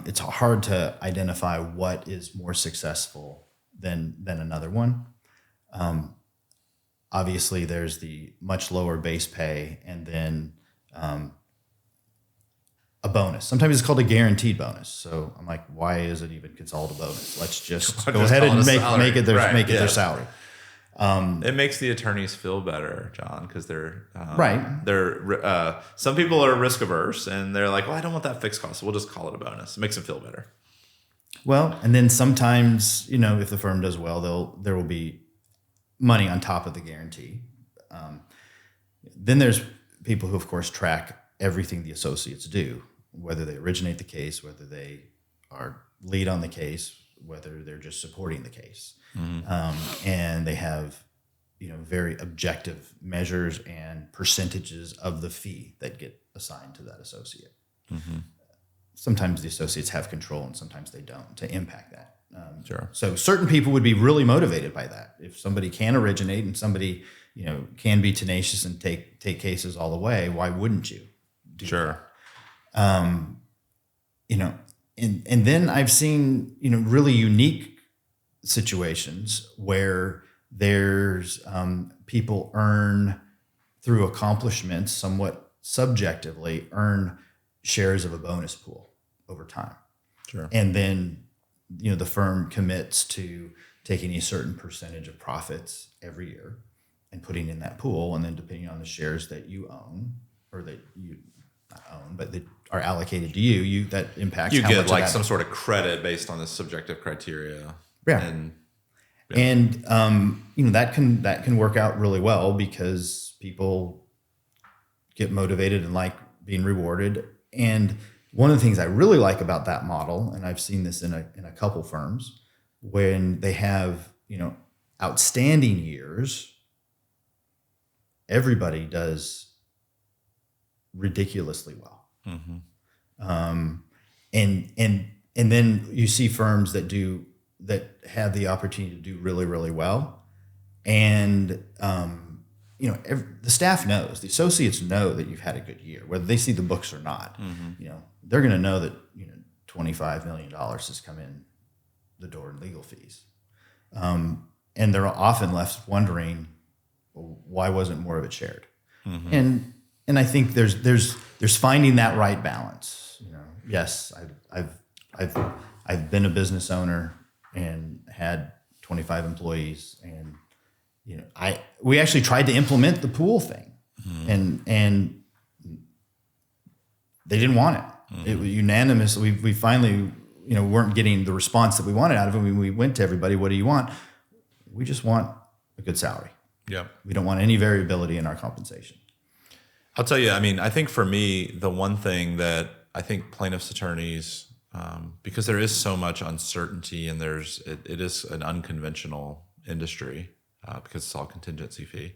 [SPEAKER 3] it's hard to identify what is more successful than another one. Obviously, there's the much lower base pay, and then a bonus. Sometimes it's called a guaranteed bonus. So I'm like, why is it even called a bonus? Let's just go ahead and make it their salary.
[SPEAKER 2] It makes the attorneys feel better, John, because they're
[SPEAKER 3] right.
[SPEAKER 2] They're some people are risk averse, and they're like, well, I don't want that fixed cost, so we'll just call it a bonus. It makes them feel better.
[SPEAKER 3] Well, and then sometimes, if the firm does well, there will be money on top of the guarantee. Then there's people who, of course, track everything the associates do, whether they originate the case, whether they are lead on the case, whether they're just supporting the case. And they have, very objective measures and percentages of the fee that get assigned to that associate. Sometimes the associates have control, and sometimes they don't, to impact that.
[SPEAKER 2] Sure.
[SPEAKER 3] So certain people would be really motivated by that. If somebody can originate and somebody, can be tenacious and take cases all the way, why wouldn't you do
[SPEAKER 2] Sure.
[SPEAKER 3] that? And then I've seen, really unique situations where there's people earn through accomplishments, somewhat subjectively, earn shares of a bonus pool over time.
[SPEAKER 2] Sure.
[SPEAKER 3] And then, the firm commits to taking a certain percentage of profits every year and putting in that pool. And then depending on the shares that you own, or that you not own, but that are allocated to you, that impacts
[SPEAKER 2] You
[SPEAKER 3] how
[SPEAKER 2] get
[SPEAKER 3] much
[SPEAKER 2] like
[SPEAKER 3] of that
[SPEAKER 2] some sort of credit based on this subjective criteria.
[SPEAKER 3] Yeah.
[SPEAKER 2] And
[SPEAKER 3] that can work out really well, because people get motivated and like being rewarded. And one of the things I really like about that model, and I've seen this in a couple firms, when they have, outstanding years, everybody does ridiculously well. And then you see firms that have the opportunity to do really, really well. And, the staff knows, the associates know that you've had a good year, whether they see the books or not. They're going to know that, $25 million has come in the door in legal fees. And they're often left wondering, well, why wasn't more of it shared? And I think there's finding that right balance. Yes, I've been a business owner and had 25 employees, and we actually tried to implement the pool thing, and they didn't want it. It was unanimous. We finally weren't getting the response that we wanted out of it. We went to everybody. What do you want? We just want a good salary.
[SPEAKER 2] Yeah.
[SPEAKER 3] We don't want any variability in our compensation.
[SPEAKER 2] I'll tell you, I think for me, the one thing that I think plaintiffs' attorneys, because there is so much uncertainty, and it is an unconventional industry, because it's all contingency fee,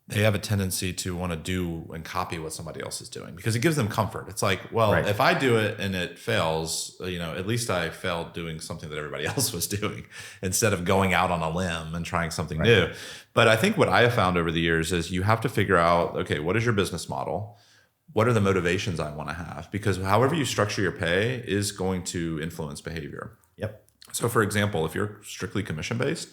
[SPEAKER 2] they have a tendency to want to do and copy what somebody else is doing, because it gives them comfort. It's like, well,
[SPEAKER 3] right.
[SPEAKER 2] If I do it and it fails, at least I failed doing something that everybody else was doing, instead of going out on a limb and trying something
[SPEAKER 3] right.
[SPEAKER 2] new. But I think what I have found over the years is you have to figure out, okay, what is your business model? What are the motivations I want to have? Because however you structure your pay is going to influence behavior.
[SPEAKER 3] Yep.
[SPEAKER 2] So for example, if you're strictly commission-based,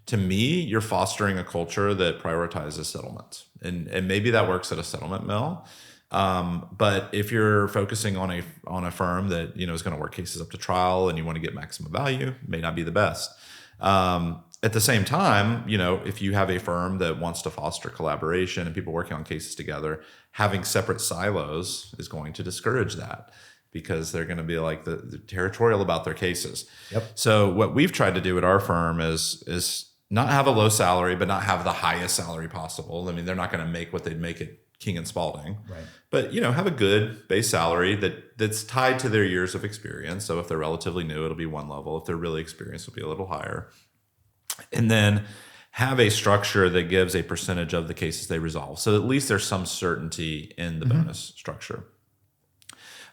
[SPEAKER 2] to me, you're fostering a culture that prioritizes settlements. And maybe that works at a settlement mill. But if you're focusing on a firm that is going to work cases up to trial, and you want to get maximum value, it may not be the best. At the same time, if you have a firm that wants to foster collaboration and people working on cases together, having separate silos is going to discourage that, because they're going to be like the territorial about their cases.
[SPEAKER 3] Yep.
[SPEAKER 2] So what we've tried to do at our firm is not have a low salary, but not have the highest salary possible. They're not going to make what they'd make at King and Spalding.
[SPEAKER 3] Right.
[SPEAKER 2] But, have a good base salary that's tied to their years of experience. So if they're relatively new, it'll be one level. If they're really experienced, it'll be a little higher. And then have a structure that gives a percentage of the cases they resolve. So at least there's some certainty in the bonus structure.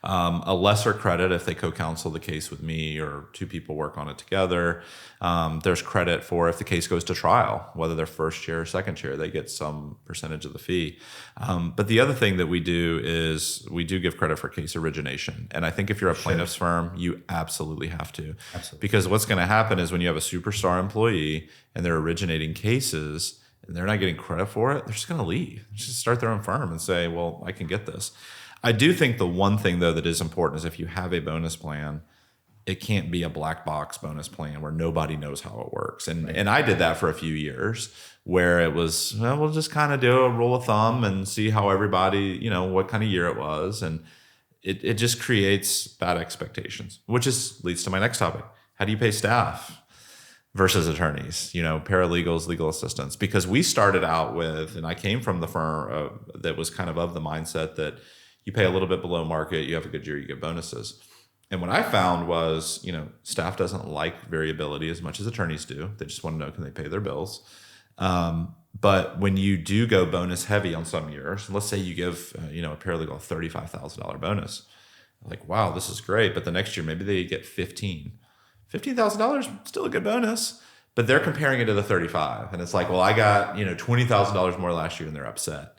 [SPEAKER 2] A lesser credit if they co-counsel the case with me or two people work on it together. There's credit for if the case goes to trial, whether they're first chair or second chair, they get some percentage of the fee. But the other thing that we do is we do give credit for case origination. And I think if you're a plaintiff's firm, you absolutely have to.
[SPEAKER 3] Absolutely.
[SPEAKER 2] Because what's going to happen is when you have a superstar employee and they're originating cases and they're not getting credit for it, they're just going to leave. Just start their own firm and say, well, I can get this. I do think the one thing, though, that is important is if you have a bonus plan, it can't be a black box bonus plan where nobody knows how it works. And I did that for a few years where it was, well, we'll just kind of do a rule of thumb and see how everybody, what kind of year it was. And it just creates bad expectations, which leads to my next topic. How do you pay staff versus attorneys, paralegals, legal assistants? Because we started out with, and I came from the firm that was kind of the mindset that you pay a little bit below market, you have a good year, you get bonuses. And what I found was, staff doesn't like variability as much as attorneys do. They just want to know, can they pay their bills? But when you do go bonus heavy on some years, let's say you give, a paralegal a $35,000 bonus, like, wow, this is great. But the next year, maybe they get $15,000, still a good bonus, but they're comparing it to the 35. And it's like, well, I got, $20,000 more last year and they're upset.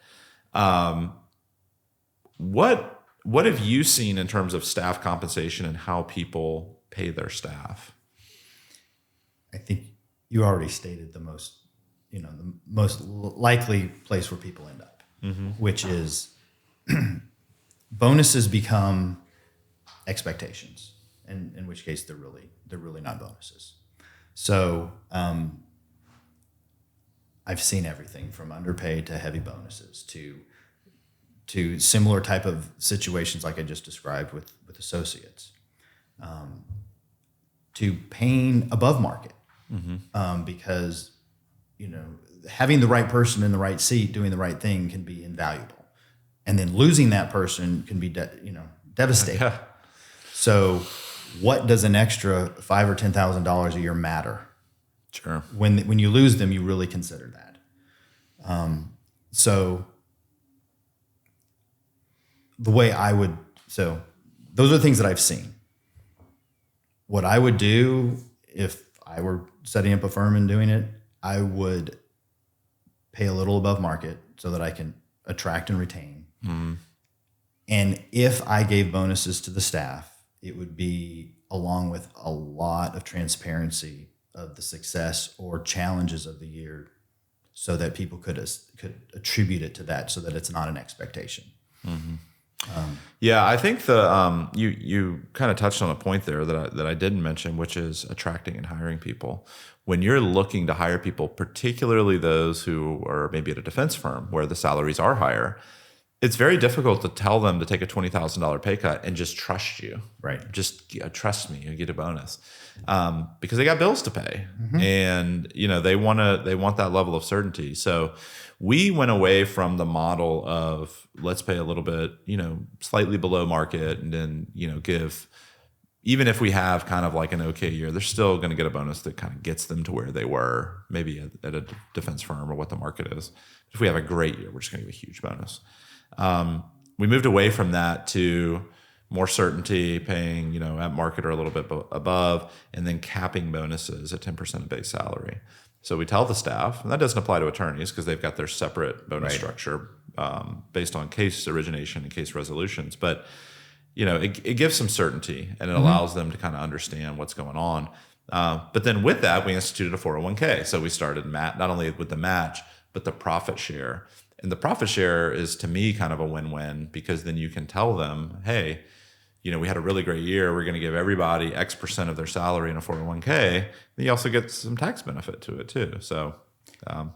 [SPEAKER 2] What have you seen in terms of staff compensation and how people pay their staff?
[SPEAKER 3] I think you already stated the most likely place where people end up, which is bonuses become expectations, and in which case they're really not bonuses. So I've seen everything from underpaid to heavy bonuses to similar type of situations like I just described with associates, to paying above market, because having the right person in the right seat doing the right thing can be invaluable, and then losing that person can be devastating.
[SPEAKER 2] Yeah. So
[SPEAKER 3] what does an extra $5,000 or $10,000 a year matter?
[SPEAKER 2] Sure.
[SPEAKER 3] When you lose them, you really consider that. So those are things that I've seen. What I would do if I were setting up a firm and doing it, I would pay a little above market so that I can attract and retain. Mm-hmm. And if I gave bonuses to the staff, it would be along with a lot of transparency of the success or challenges of the year so that people could attribute it to that so that it's not an expectation.
[SPEAKER 2] Mm-hmm. Yeah, I think you kind of touched on a point there that I didn't mention, which is attracting and hiring people. When you're looking to hire people, particularly those who are maybe at a defense firm where the salaries are higher, it's very difficult to tell them to take a $20,000 pay cut and just trust you.
[SPEAKER 3] Right.
[SPEAKER 2] Just trust me, you get a bonus, because they got bills to pay, and they want that level of certainty. So we went away from the model of let's pay a little bit, slightly below market, and then give, even if we have kind of like an okay year, they're still going to get a bonus that kind of gets them to where they were maybe at a defense firm or what the market is. If we have a great year, we're just going to give a huge bonus. We moved away from that to more certainty, paying, at market or a little bit above, and then capping bonuses at 10% of base salary. So we tell the staff, and that doesn't apply to attorneys because they've got their separate bonus structure based on case origination and case resolutions. But, it gives some certainty, and it allows them to kind of understand what's going on. But then with that, we instituted a 401k. So we started not only with the match, but the profit share. And the profit share is, to me, kind of a win-win, because then you can tell them, hey, we had a really great year. We're going to give everybody X percent of their salary in a 401k. And you also get some tax benefit to it too. So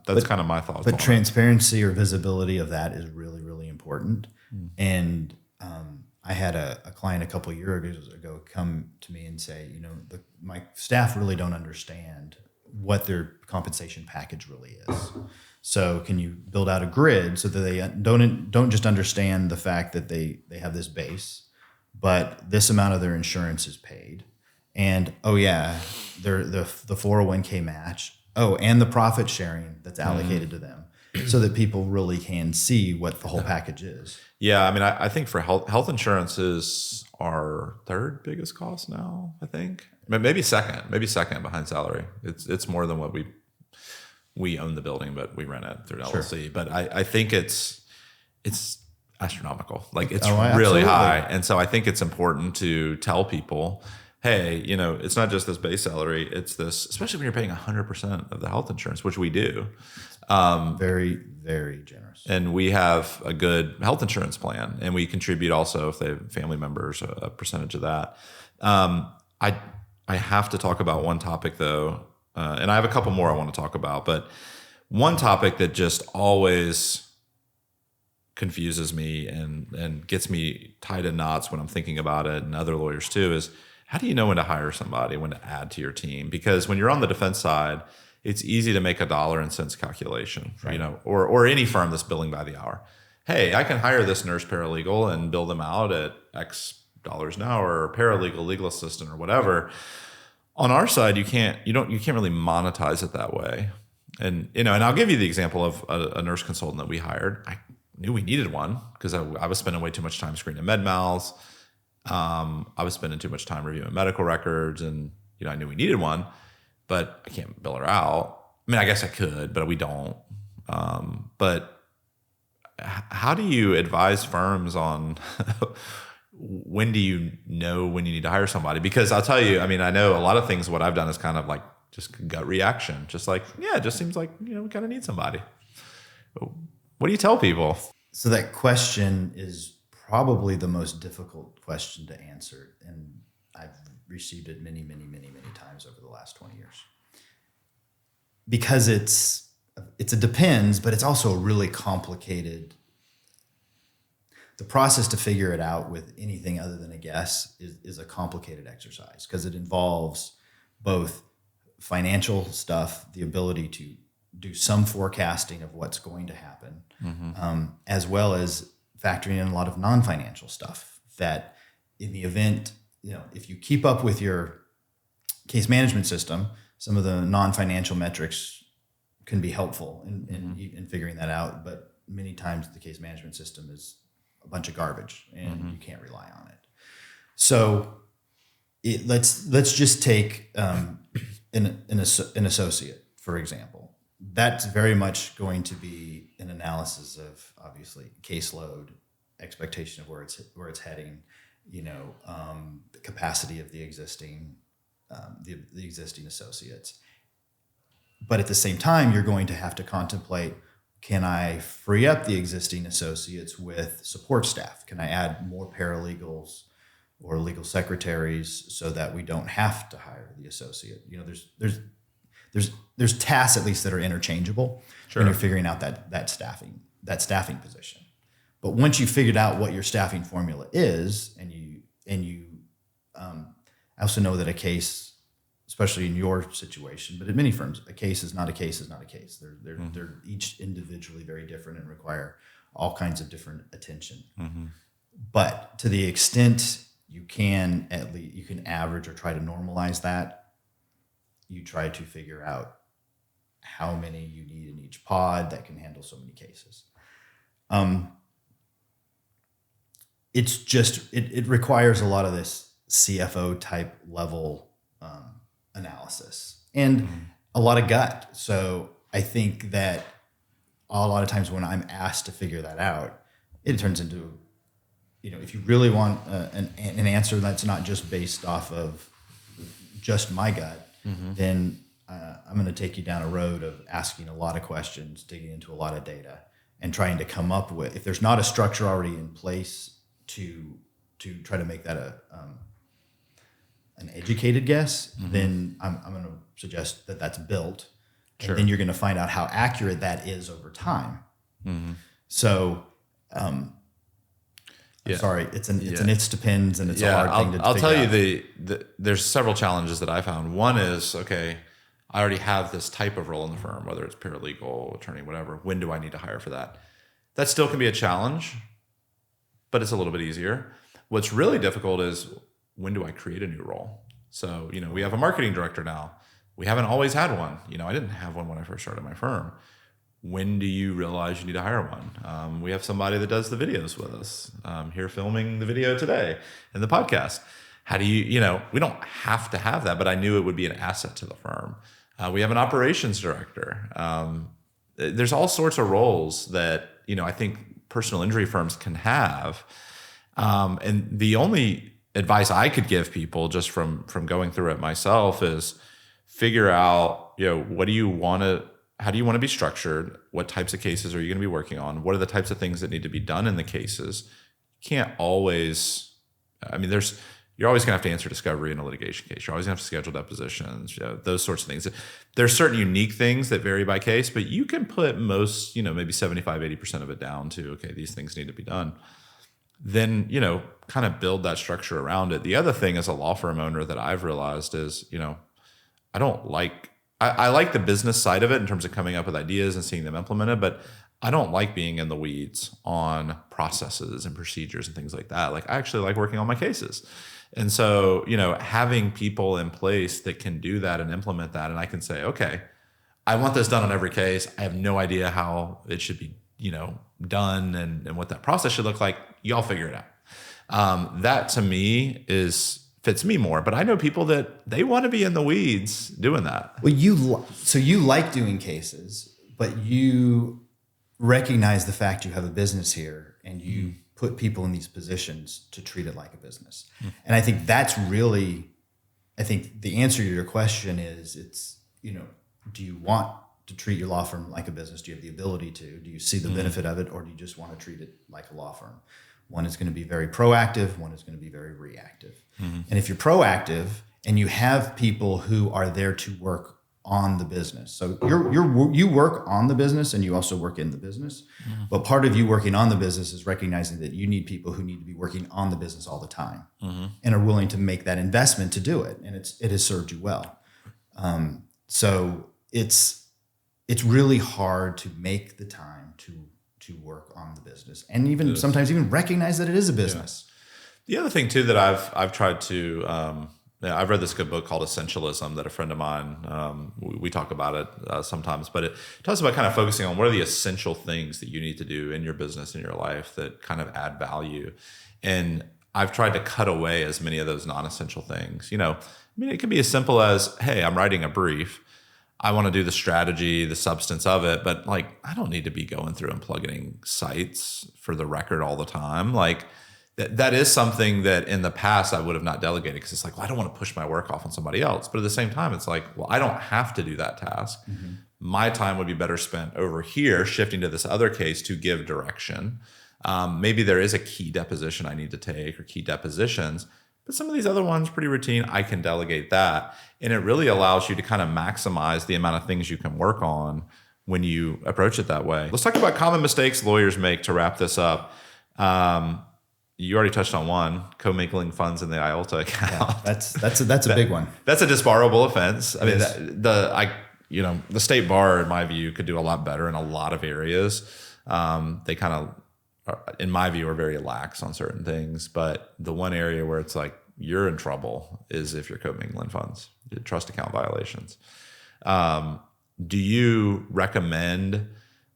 [SPEAKER 2] that's kind of my thoughts.
[SPEAKER 3] But transparency or visibility of that is really, really important. And I had a client a couple of years ago come to me and say, my staff really don't understand what their compensation package really is. So can you build out a grid so that they don't just understand the fact that they have this base, but this amount of their insurance is paid, and the 401k match, and the profit sharing that's allocated to them. so that people really can see what the whole package is.
[SPEAKER 2] Yeah, I mean, I think for health insurance is our third biggest cost now. I think maybe second behind salary. It's more than what we own the building, but we rent it through an LLC. But I think it's astronomical. Like it's really high, and so I think it's important to tell people, hey, it's not just this base salary. It's this, especially when you're paying 100% of the health insurance, which we do.
[SPEAKER 3] Very, very generous.
[SPEAKER 2] And we have a good health insurance plan, and we contribute also, if they have family members, a percentage of that. I have to talk about one topic though, and I have a couple more I want to talk about, but one topic that just always confuses me and gets me tied in knots when I'm thinking about it, and other lawyers too, is how do you know when to hire somebody, when to add to your team? Because when you're on the defense side, it's easy to make a dollar and cents calculation,
[SPEAKER 3] right.
[SPEAKER 2] Or any firm that's billing by the hour. Hey, I can hire this nurse paralegal and bill them out at X dollars an hour, or paralegal, legal assistant, or whatever. On our side, you can't really monetize it that way. And I'll give you the example of a nurse consultant that we hired. I knew we needed one because I was spending way too much time screening med mals. I was spending too much time reviewing medical records, and I knew we needed one. But I can't bill her out. I mean, I guess I could, but we don't. But how do you advise firms on when do you know when you need to hire somebody? Because I'll tell you, I mean, I know a lot of things, what I've done is kind of like just gut reaction. Just like, yeah, it just seems like, we kind of need somebody. What do you tell people?
[SPEAKER 3] So that question is probably the most difficult question to answer. And I've received it many, many, many, many times over the last 20 years. Because it's a depends, but it's also a really complicated. The process to figure it out with anything other than a guess is a complicated exercise, because it involves both financial stuff, the ability to do some forecasting of what's going to happen, as well as factoring in a lot of non-financial stuff that in the event, if you keep up with your case management system, some of the non-financial metrics can be helpful in figuring that out. But many times the case management system is a bunch of garbage, and you can't rely on it. So let's just take an associate, for example. That's very much going to be an analysis of, obviously, caseload, expectation of where it's heading, the capacity of the existing associates. But at the same time, you're going to have to contemplate, can I free up the existing associates with support staff? Can I add more paralegals or legal secretaries so that we don't have to hire the associate? There's tasks at least that are interchangeable when you're figuring out that staffing position. But once you've figured out what your staffing formula is, and you I also know that a case, especially in your situation, but in many firms, a case is not a case is not a case. They're each individually very different and require all kinds of different attention. But to the extent you can average or try to normalize that, you try to figure out how many you need in each pod that can handle so many cases. It's just, it requires a lot of this CFO type level analysis and a lot of gut. So I think that a lot of times when I'm asked to figure that out, it turns into, if you really want an answer that's not just based off of just my gut, then I'm going to take you down a road of asking a lot of questions, digging into a lot of data, and trying to come up with, if there's not a structure already in place to try to make that an educated guess, then I'm going to suggest that that's built, and then you're going to find out how accurate that is over time. So, I'm sorry, it's an it depends, and it's a hard thing to figure out. I'll tell you
[SPEAKER 2] there's several challenges that I found. One is, okay, I already have this type of role in the firm, whether it's paralegal, attorney, whatever. When do I need to hire for that? That still can be a challenge, but it's a little bit easier. What's really difficult is, when do I create a new role? So, we have a marketing director now. We haven't always had one. I didn't have one when I first started my firm. when do you realize you need to hire one? We have somebody that does the videos with us here filming the video today and the podcast. How do you know, we don't have to have that, but I knew it would be an asset to the firm. We have an operations director. There's all sorts of roles that, I think personal injury firms can have. And the only advice I could give people just from going through it myself is figure out, how do you want to be structured? What types of cases are you going to be working on? What are the types of things that need to be done in the cases? You can't always, you're always going to have to answer discovery in a litigation case. You're always going to have to schedule depositions, those sorts of things. There's certain unique things that vary by case, but you can put most, maybe 75, 80% of it down to, okay, these things need to be done. Then, kind of build that structure around it. The other thing as a law firm owner that I've realized is, I like the business side of it in terms of coming up with ideas and seeing them implemented, but I don't like being in the weeds on processes and procedures and things like that. Like I actually like working on my cases. And so, having people in place that can do that and implement that, and I can say, okay, I want this done on every case. I have no idea how it should be, done and what that process should look like. Y'all figure it out. That to me fits me more, but I know people that they want to be in the weeds doing that.
[SPEAKER 3] Well, so you like doing cases, but you recognize the fact you have a business here and you put people in these positions to treat it like a business. And I think that's really, the answer to your question is do you want to treat your law firm like a business? Do you have the ability to? Do you see the benefit of it, or do you just want to treat it like a law firm? One is going to be very proactive. One is going to be very reactive. And if you're proactive and you have people who are there to work on the business, so you work on the business and you also work in the business. But part of you working on the business is recognizing that you need people who need to be working on the business all the time and are willing to make that investment to do it. And it has served you well. So it's really hard to make the time to work on the business and even sometimes even recognize that it is a business.
[SPEAKER 2] The other thing too that I've tried to, I've read this good book called Essentialism that a friend of mine, we talk about it sometimes, but it talks about kind of focusing on what are the essential things that you need to do in your business, in your life that kind of add value. And I've tried to cut away as many of those non-essential things. It can be as simple as, hey, I'm writing a brief. I want to do the strategy, the substance of it, but I don't need to be going through and plugging in sites for the record all the time. That is something that in the past I would have not delegated because it's I don't want to push my work off on somebody else. But at the same time, it's I don't have to do that task. My time would be better spent over here, shifting to this other case to give direction. Maybe there is a key deposition I need to take or key depositions. But some of these other ones, pretty routine, I can delegate that. And it really allows you to kind of maximize the amount of things you can work on when you approach it that way. Let's talk about common mistakes lawyers make to wrap this up. You already touched on one, commingling funds in the IOLTA account.
[SPEAKER 3] Yeah, that's a big one.
[SPEAKER 2] That's a disbarable offense. The state bar, in my view, could do a lot better in a lot of areas. They kind of, in my view, are very lax on certain things. But the one area where it's you're in trouble is if you're commingling funds, trust account violations. Do you recommend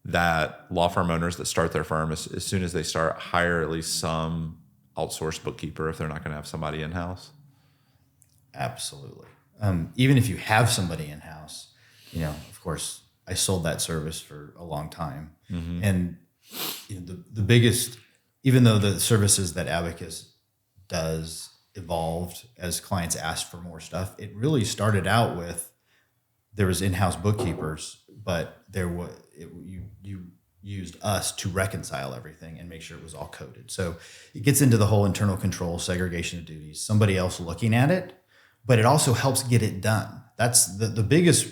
[SPEAKER 2] that law firm owners that start their firm, as soon as they start, hire at least some outsourced bookkeeper if they're not going to have somebody in-house?
[SPEAKER 3] Absolutely. Even if you have somebody in-house, of course, I sold that service for a long time. And the biggest, even though the services that Abacus does evolved as clients asked for more stuff, it really started out with, there was in-house bookkeepers, but you used us to reconcile everything and make sure it was all coded. So it gets into the whole internal control, segregation of duties, somebody else looking at it, but it also helps get it done. That's the biggest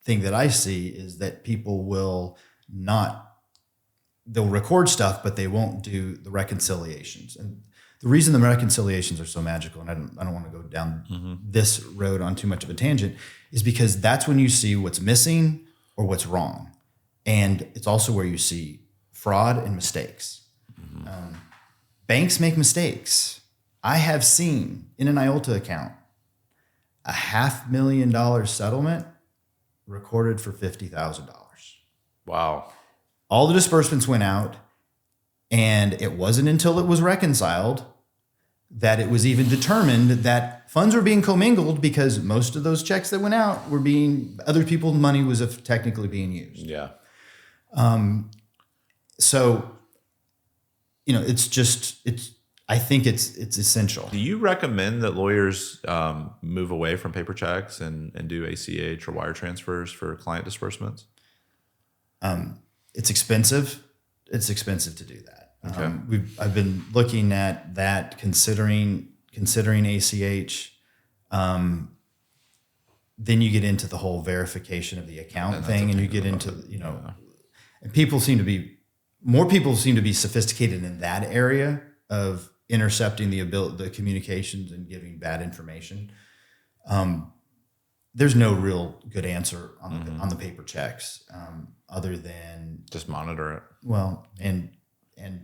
[SPEAKER 3] thing that I see is that people they'll record stuff, but they won't do the reconciliations. And the reason the reconciliations are so magical, and I don't want to go down this road on too much of a tangent, is because that's when you see what's missing or what's wrong. And it's also where you see fraud and mistakes. Banks make mistakes. I have seen in an IOLTA account a $500,000 settlement recorded for $50,000.
[SPEAKER 2] Wow.
[SPEAKER 3] all the disbursements went out, and it wasn't until it was reconciled that it was even determined that funds were being commingled, because most of those checks that went out were other people's money was technically being used.
[SPEAKER 2] Yeah.
[SPEAKER 3] So, I think it's essential.
[SPEAKER 2] Do you recommend that lawyers move away from paper checks and do ACH or wire transfers for client disbursements?
[SPEAKER 3] It's expensive. It's expensive to do that.
[SPEAKER 2] Okay.
[SPEAKER 3] I've been looking at that, considering ACH. Then you get into the whole verification of the account thing, and you get into and more people seem to be sophisticated in that area of intercepting the communications and giving bad information. There's no real good answer on the paper checks, other than
[SPEAKER 2] just monitor it.
[SPEAKER 3] Well, and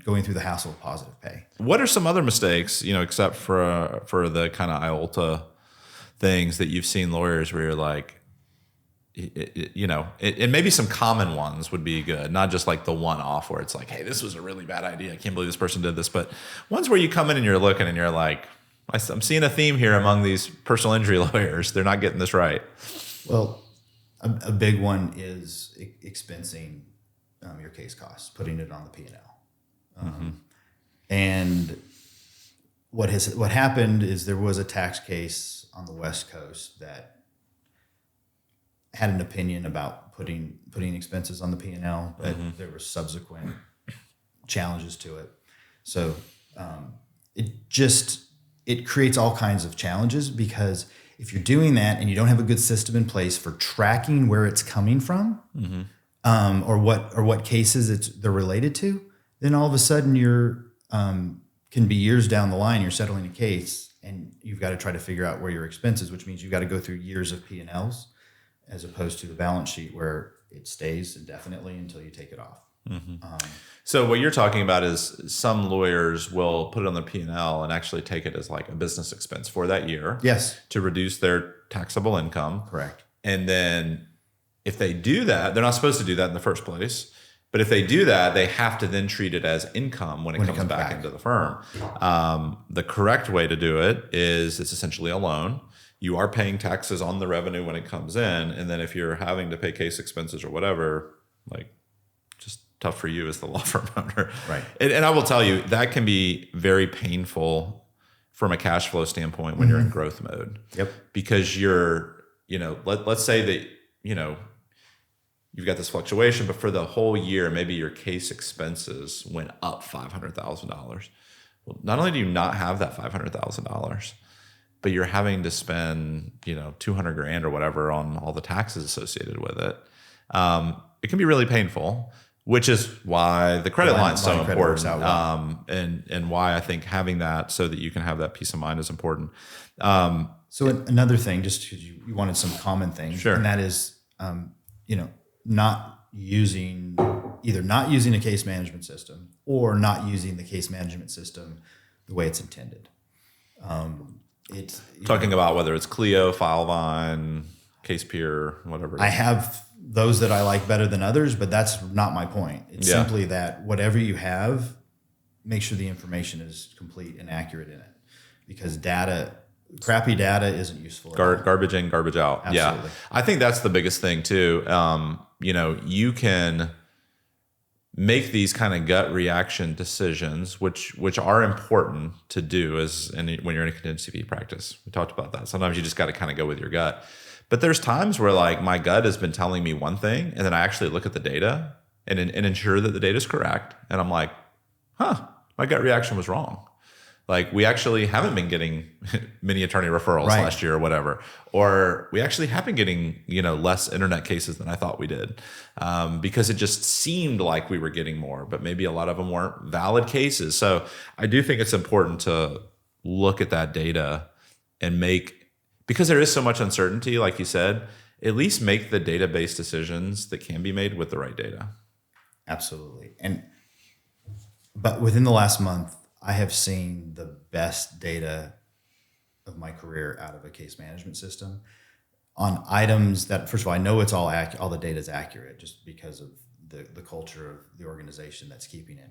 [SPEAKER 3] going through the hassle of positive pay.
[SPEAKER 2] What are some other mistakes, except for the kind of IOLTA things that you've seen lawyers where you're like, and maybe some common ones would be good, not just like the one-off where it's like, hey, this was a really bad idea, I can't believe this person did this, but ones where you come in and you're looking and you're like, I'm seeing a theme here among these personal injury lawyers. They're not getting this right.
[SPEAKER 3] Well, a big one is expensing your case costs, putting it on the P&L. And what happened is there was a tax case on the West Coast that had an opinion about putting expenses on the P&L, but there were subsequent challenges to it. So it creates all kinds of challenges, because if you're doing that and you don't have a good system in place for tracking where it's coming from, or what cases they're related to, then all of a sudden you're can be years down the line, you're settling a case and you've got to try to figure out where your expenses, which means you've got to go through years of P&Ls, as opposed to the balance sheet where it stays indefinitely until you take it off.
[SPEAKER 2] So what you're talking about is some lawyers will put it on their P&L and actually take it as like a business expense for that year.
[SPEAKER 3] Yes.
[SPEAKER 2] To reduce their taxable income.
[SPEAKER 3] Correct.
[SPEAKER 2] And then if they do that, they're not supposed to do that in the first place. But if they do that, they have to then treat it as income when it comes back into the firm. The correct way to do it is it's essentially a loan. You are paying taxes on the revenue when it comes in. And then if you're having to pay case expenses or whatever, like, just tough for you as the law firm owner.
[SPEAKER 3] Right.
[SPEAKER 2] And I will tell you, that can be very painful from a cash flow standpoint when you're in growth mode.
[SPEAKER 3] Yep.
[SPEAKER 2] Because you're, let's say that, you've got this fluctuation, but for the whole year, maybe your case expenses went up $500,000. Well, not only do you not have that $500,000, but you're having to spend, $200,000 or whatever on all the taxes associated with it. It can be really painful, which is why the credit line is so important. And why I think having that so that you can have that peace of mind is important.
[SPEAKER 3] So another thing, just because you wanted some common things,
[SPEAKER 2] sure.
[SPEAKER 3] And that is, not using a case management system or not using the case management system the way it's intended. It's
[SPEAKER 2] talking about whether it's Clio, Filevine, CasePeer, whatever.
[SPEAKER 3] I have those that I like better than others, but that's not my point. It's simply that whatever you have, make sure the information is complete and accurate in it, because crappy data isn't useful.
[SPEAKER 2] Garbage in, garbage out.
[SPEAKER 3] Absolutely.
[SPEAKER 2] Yeah. I think that's the biggest thing too. You can make these kind of gut reaction decisions, which are important to do when you're in a contingency fee practice. We talked about that. Sometimes you just got to kind of go with your gut. But there's times where like my gut has been telling me one thing, and then I actually look at the data and ensure that the data is correct. And I'm like, my gut reaction was wrong. Like, we actually haven't been getting many attorney referrals last year or whatever, or we actually have been getting, less internet cases than I thought we did, because it just seemed like we were getting more, but maybe a lot of them weren't valid cases. So I do think it's important to look at that data and because there is so much uncertainty, like you said, at least make the database decisions that can be made with the right data.
[SPEAKER 3] Absolutely. But within the last month, I have seen the best data of my career out of a case management system on items that, first of all, I know it's all the data is accurate just because of the culture of the organization that's keeping it.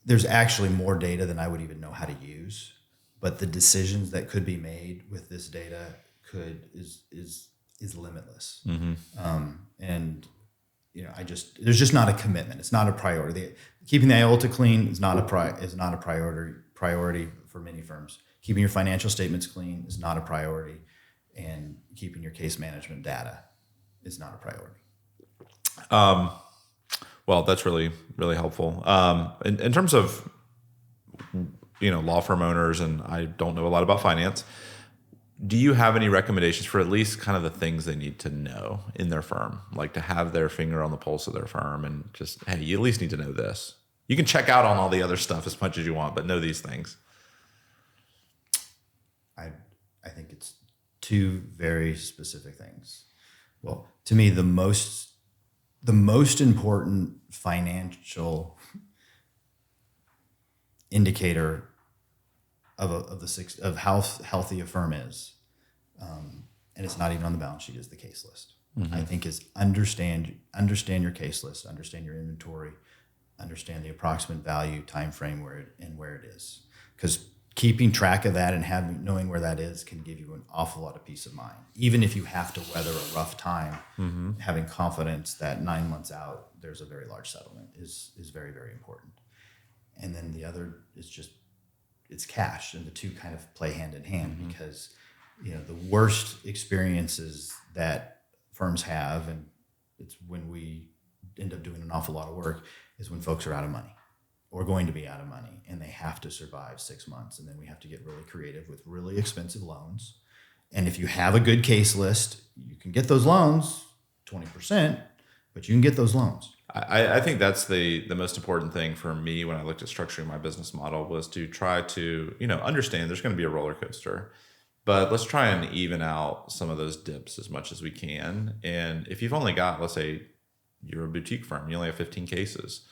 [SPEAKER 3] There's actually more data than I would even know how to use, but the decisions that could be made with this data is limitless. And there's just not a commitment. It's not a priority. Keeping the IOLTA clean is not a priority for many firms. Keeping your financial statements clean is not a priority, and keeping your case management data is not a priority.
[SPEAKER 2] Well, that's really, really helpful. In terms of, law firm owners, and I don't know a lot about finance, do you have any recommendations for at least kind of the things they need to know in their firm, like to have their finger on the pulse of their firm and just, hey, you at least need to know this. You can check out on all the other stuff as much as you want, but know these things.
[SPEAKER 3] I think it's two very specific things. Well, to me, the most important financial indicator of how healthy a firm is, and it's not even on the balance sheet, is the case list. I think is understand your case list, understand your inventory, understand the approximate value, time frame where it is, because keeping track of that and knowing where that is can give you an awful lot of peace of mind. Even if you have to weather a rough time, having confidence that 9 months out there's a very large settlement is very, very important. And then the other is just it's cash, and the two kind of play hand in hand, because the worst experiences that firms have, and it's when we end up doing an awful lot of work, is when folks are out of money or going to be out of money, and they have to survive 6 months. And then we have to get really creative with really expensive loans. And if you have a good case list, you can get those loans 20%, but you can get those loans.
[SPEAKER 2] I think that's the most important thing for me when I looked at structuring my business model, was to try to, understand there's going to be a roller coaster, but let's try and even out some of those dips as much as we can. And if you've only got, let's say you're a boutique firm, you only have 15 cases,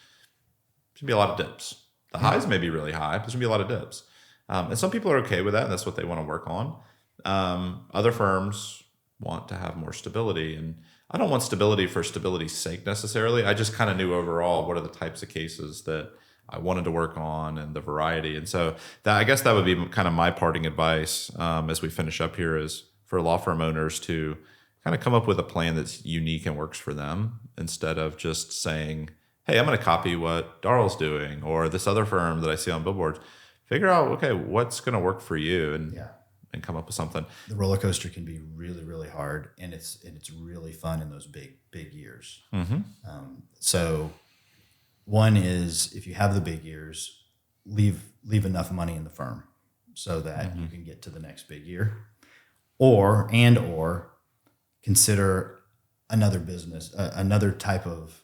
[SPEAKER 2] there's going to be a lot of dips. The highs may be really high, but there's going to be a lot of dips. And some people are okay with that, and that's what they want to work on. Other firms want to have more stability, and I don't want stability for stability's sake necessarily. I just kind of knew overall what are the types of cases that I wanted to work on and the variety. And so I guess that would be kind of my parting advice as we finish up here, is for law firm owners to kind of come up with a plan that's unique and works for them, instead of just saying, hey, I'm going to copy what Darl's doing or this other firm that I see on billboards. Figure out, okay, what's going to work for you, and come up with something.
[SPEAKER 3] The roller coaster can be really, really hard, and it's really fun in those big years. So one is, if you have the big years, leave enough money in the firm so that you can get to the next big year, or consider another business, another type of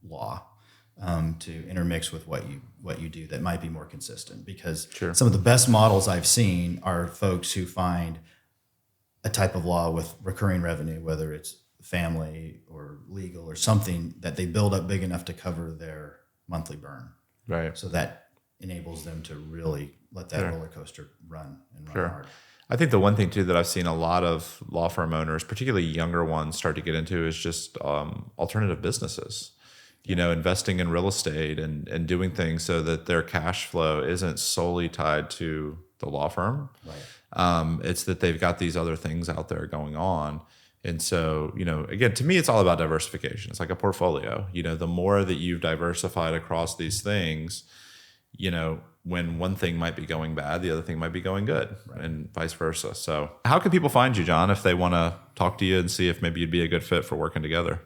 [SPEAKER 3] law to intermix with what you do that might be more consistent. Because some of the best models I've seen are folks who find a type of law with recurring revenue, whether it's family or legal or something, that they build up big enough to cover their monthly burn.
[SPEAKER 2] Right.
[SPEAKER 3] So that enables them to really let that roller coaster run hard.
[SPEAKER 2] I think the one thing too that I've seen a lot of law firm owners, particularly younger ones, start to get into is just alternative businesses. Investing in real estate and doing things so that their cash flow isn't solely tied to the law firm. Right. It's that they've got these other things out there going on. And so, again, to me, it's all about diversification. It's like a portfolio. The more that you've diversified across these things, when one thing might be going bad, the other thing might be going good, and vice versa. So how can people find you, John, if they want to talk to you and see if maybe you'd be a good fit for working together?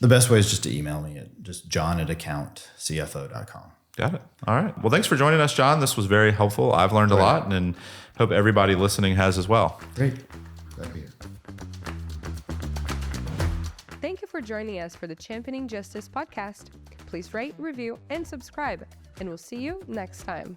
[SPEAKER 3] The best way is just to email me at just john@accountcfo.com.
[SPEAKER 2] Got it. All right. Well, thanks for joining us, John. This was very helpful. I've learned a lot, and hope everybody listening has as well.
[SPEAKER 3] Great. Glad to be here.
[SPEAKER 1] Thank you for joining us for the Championing Justice podcast. Please rate, review, and subscribe, and we'll see you next time.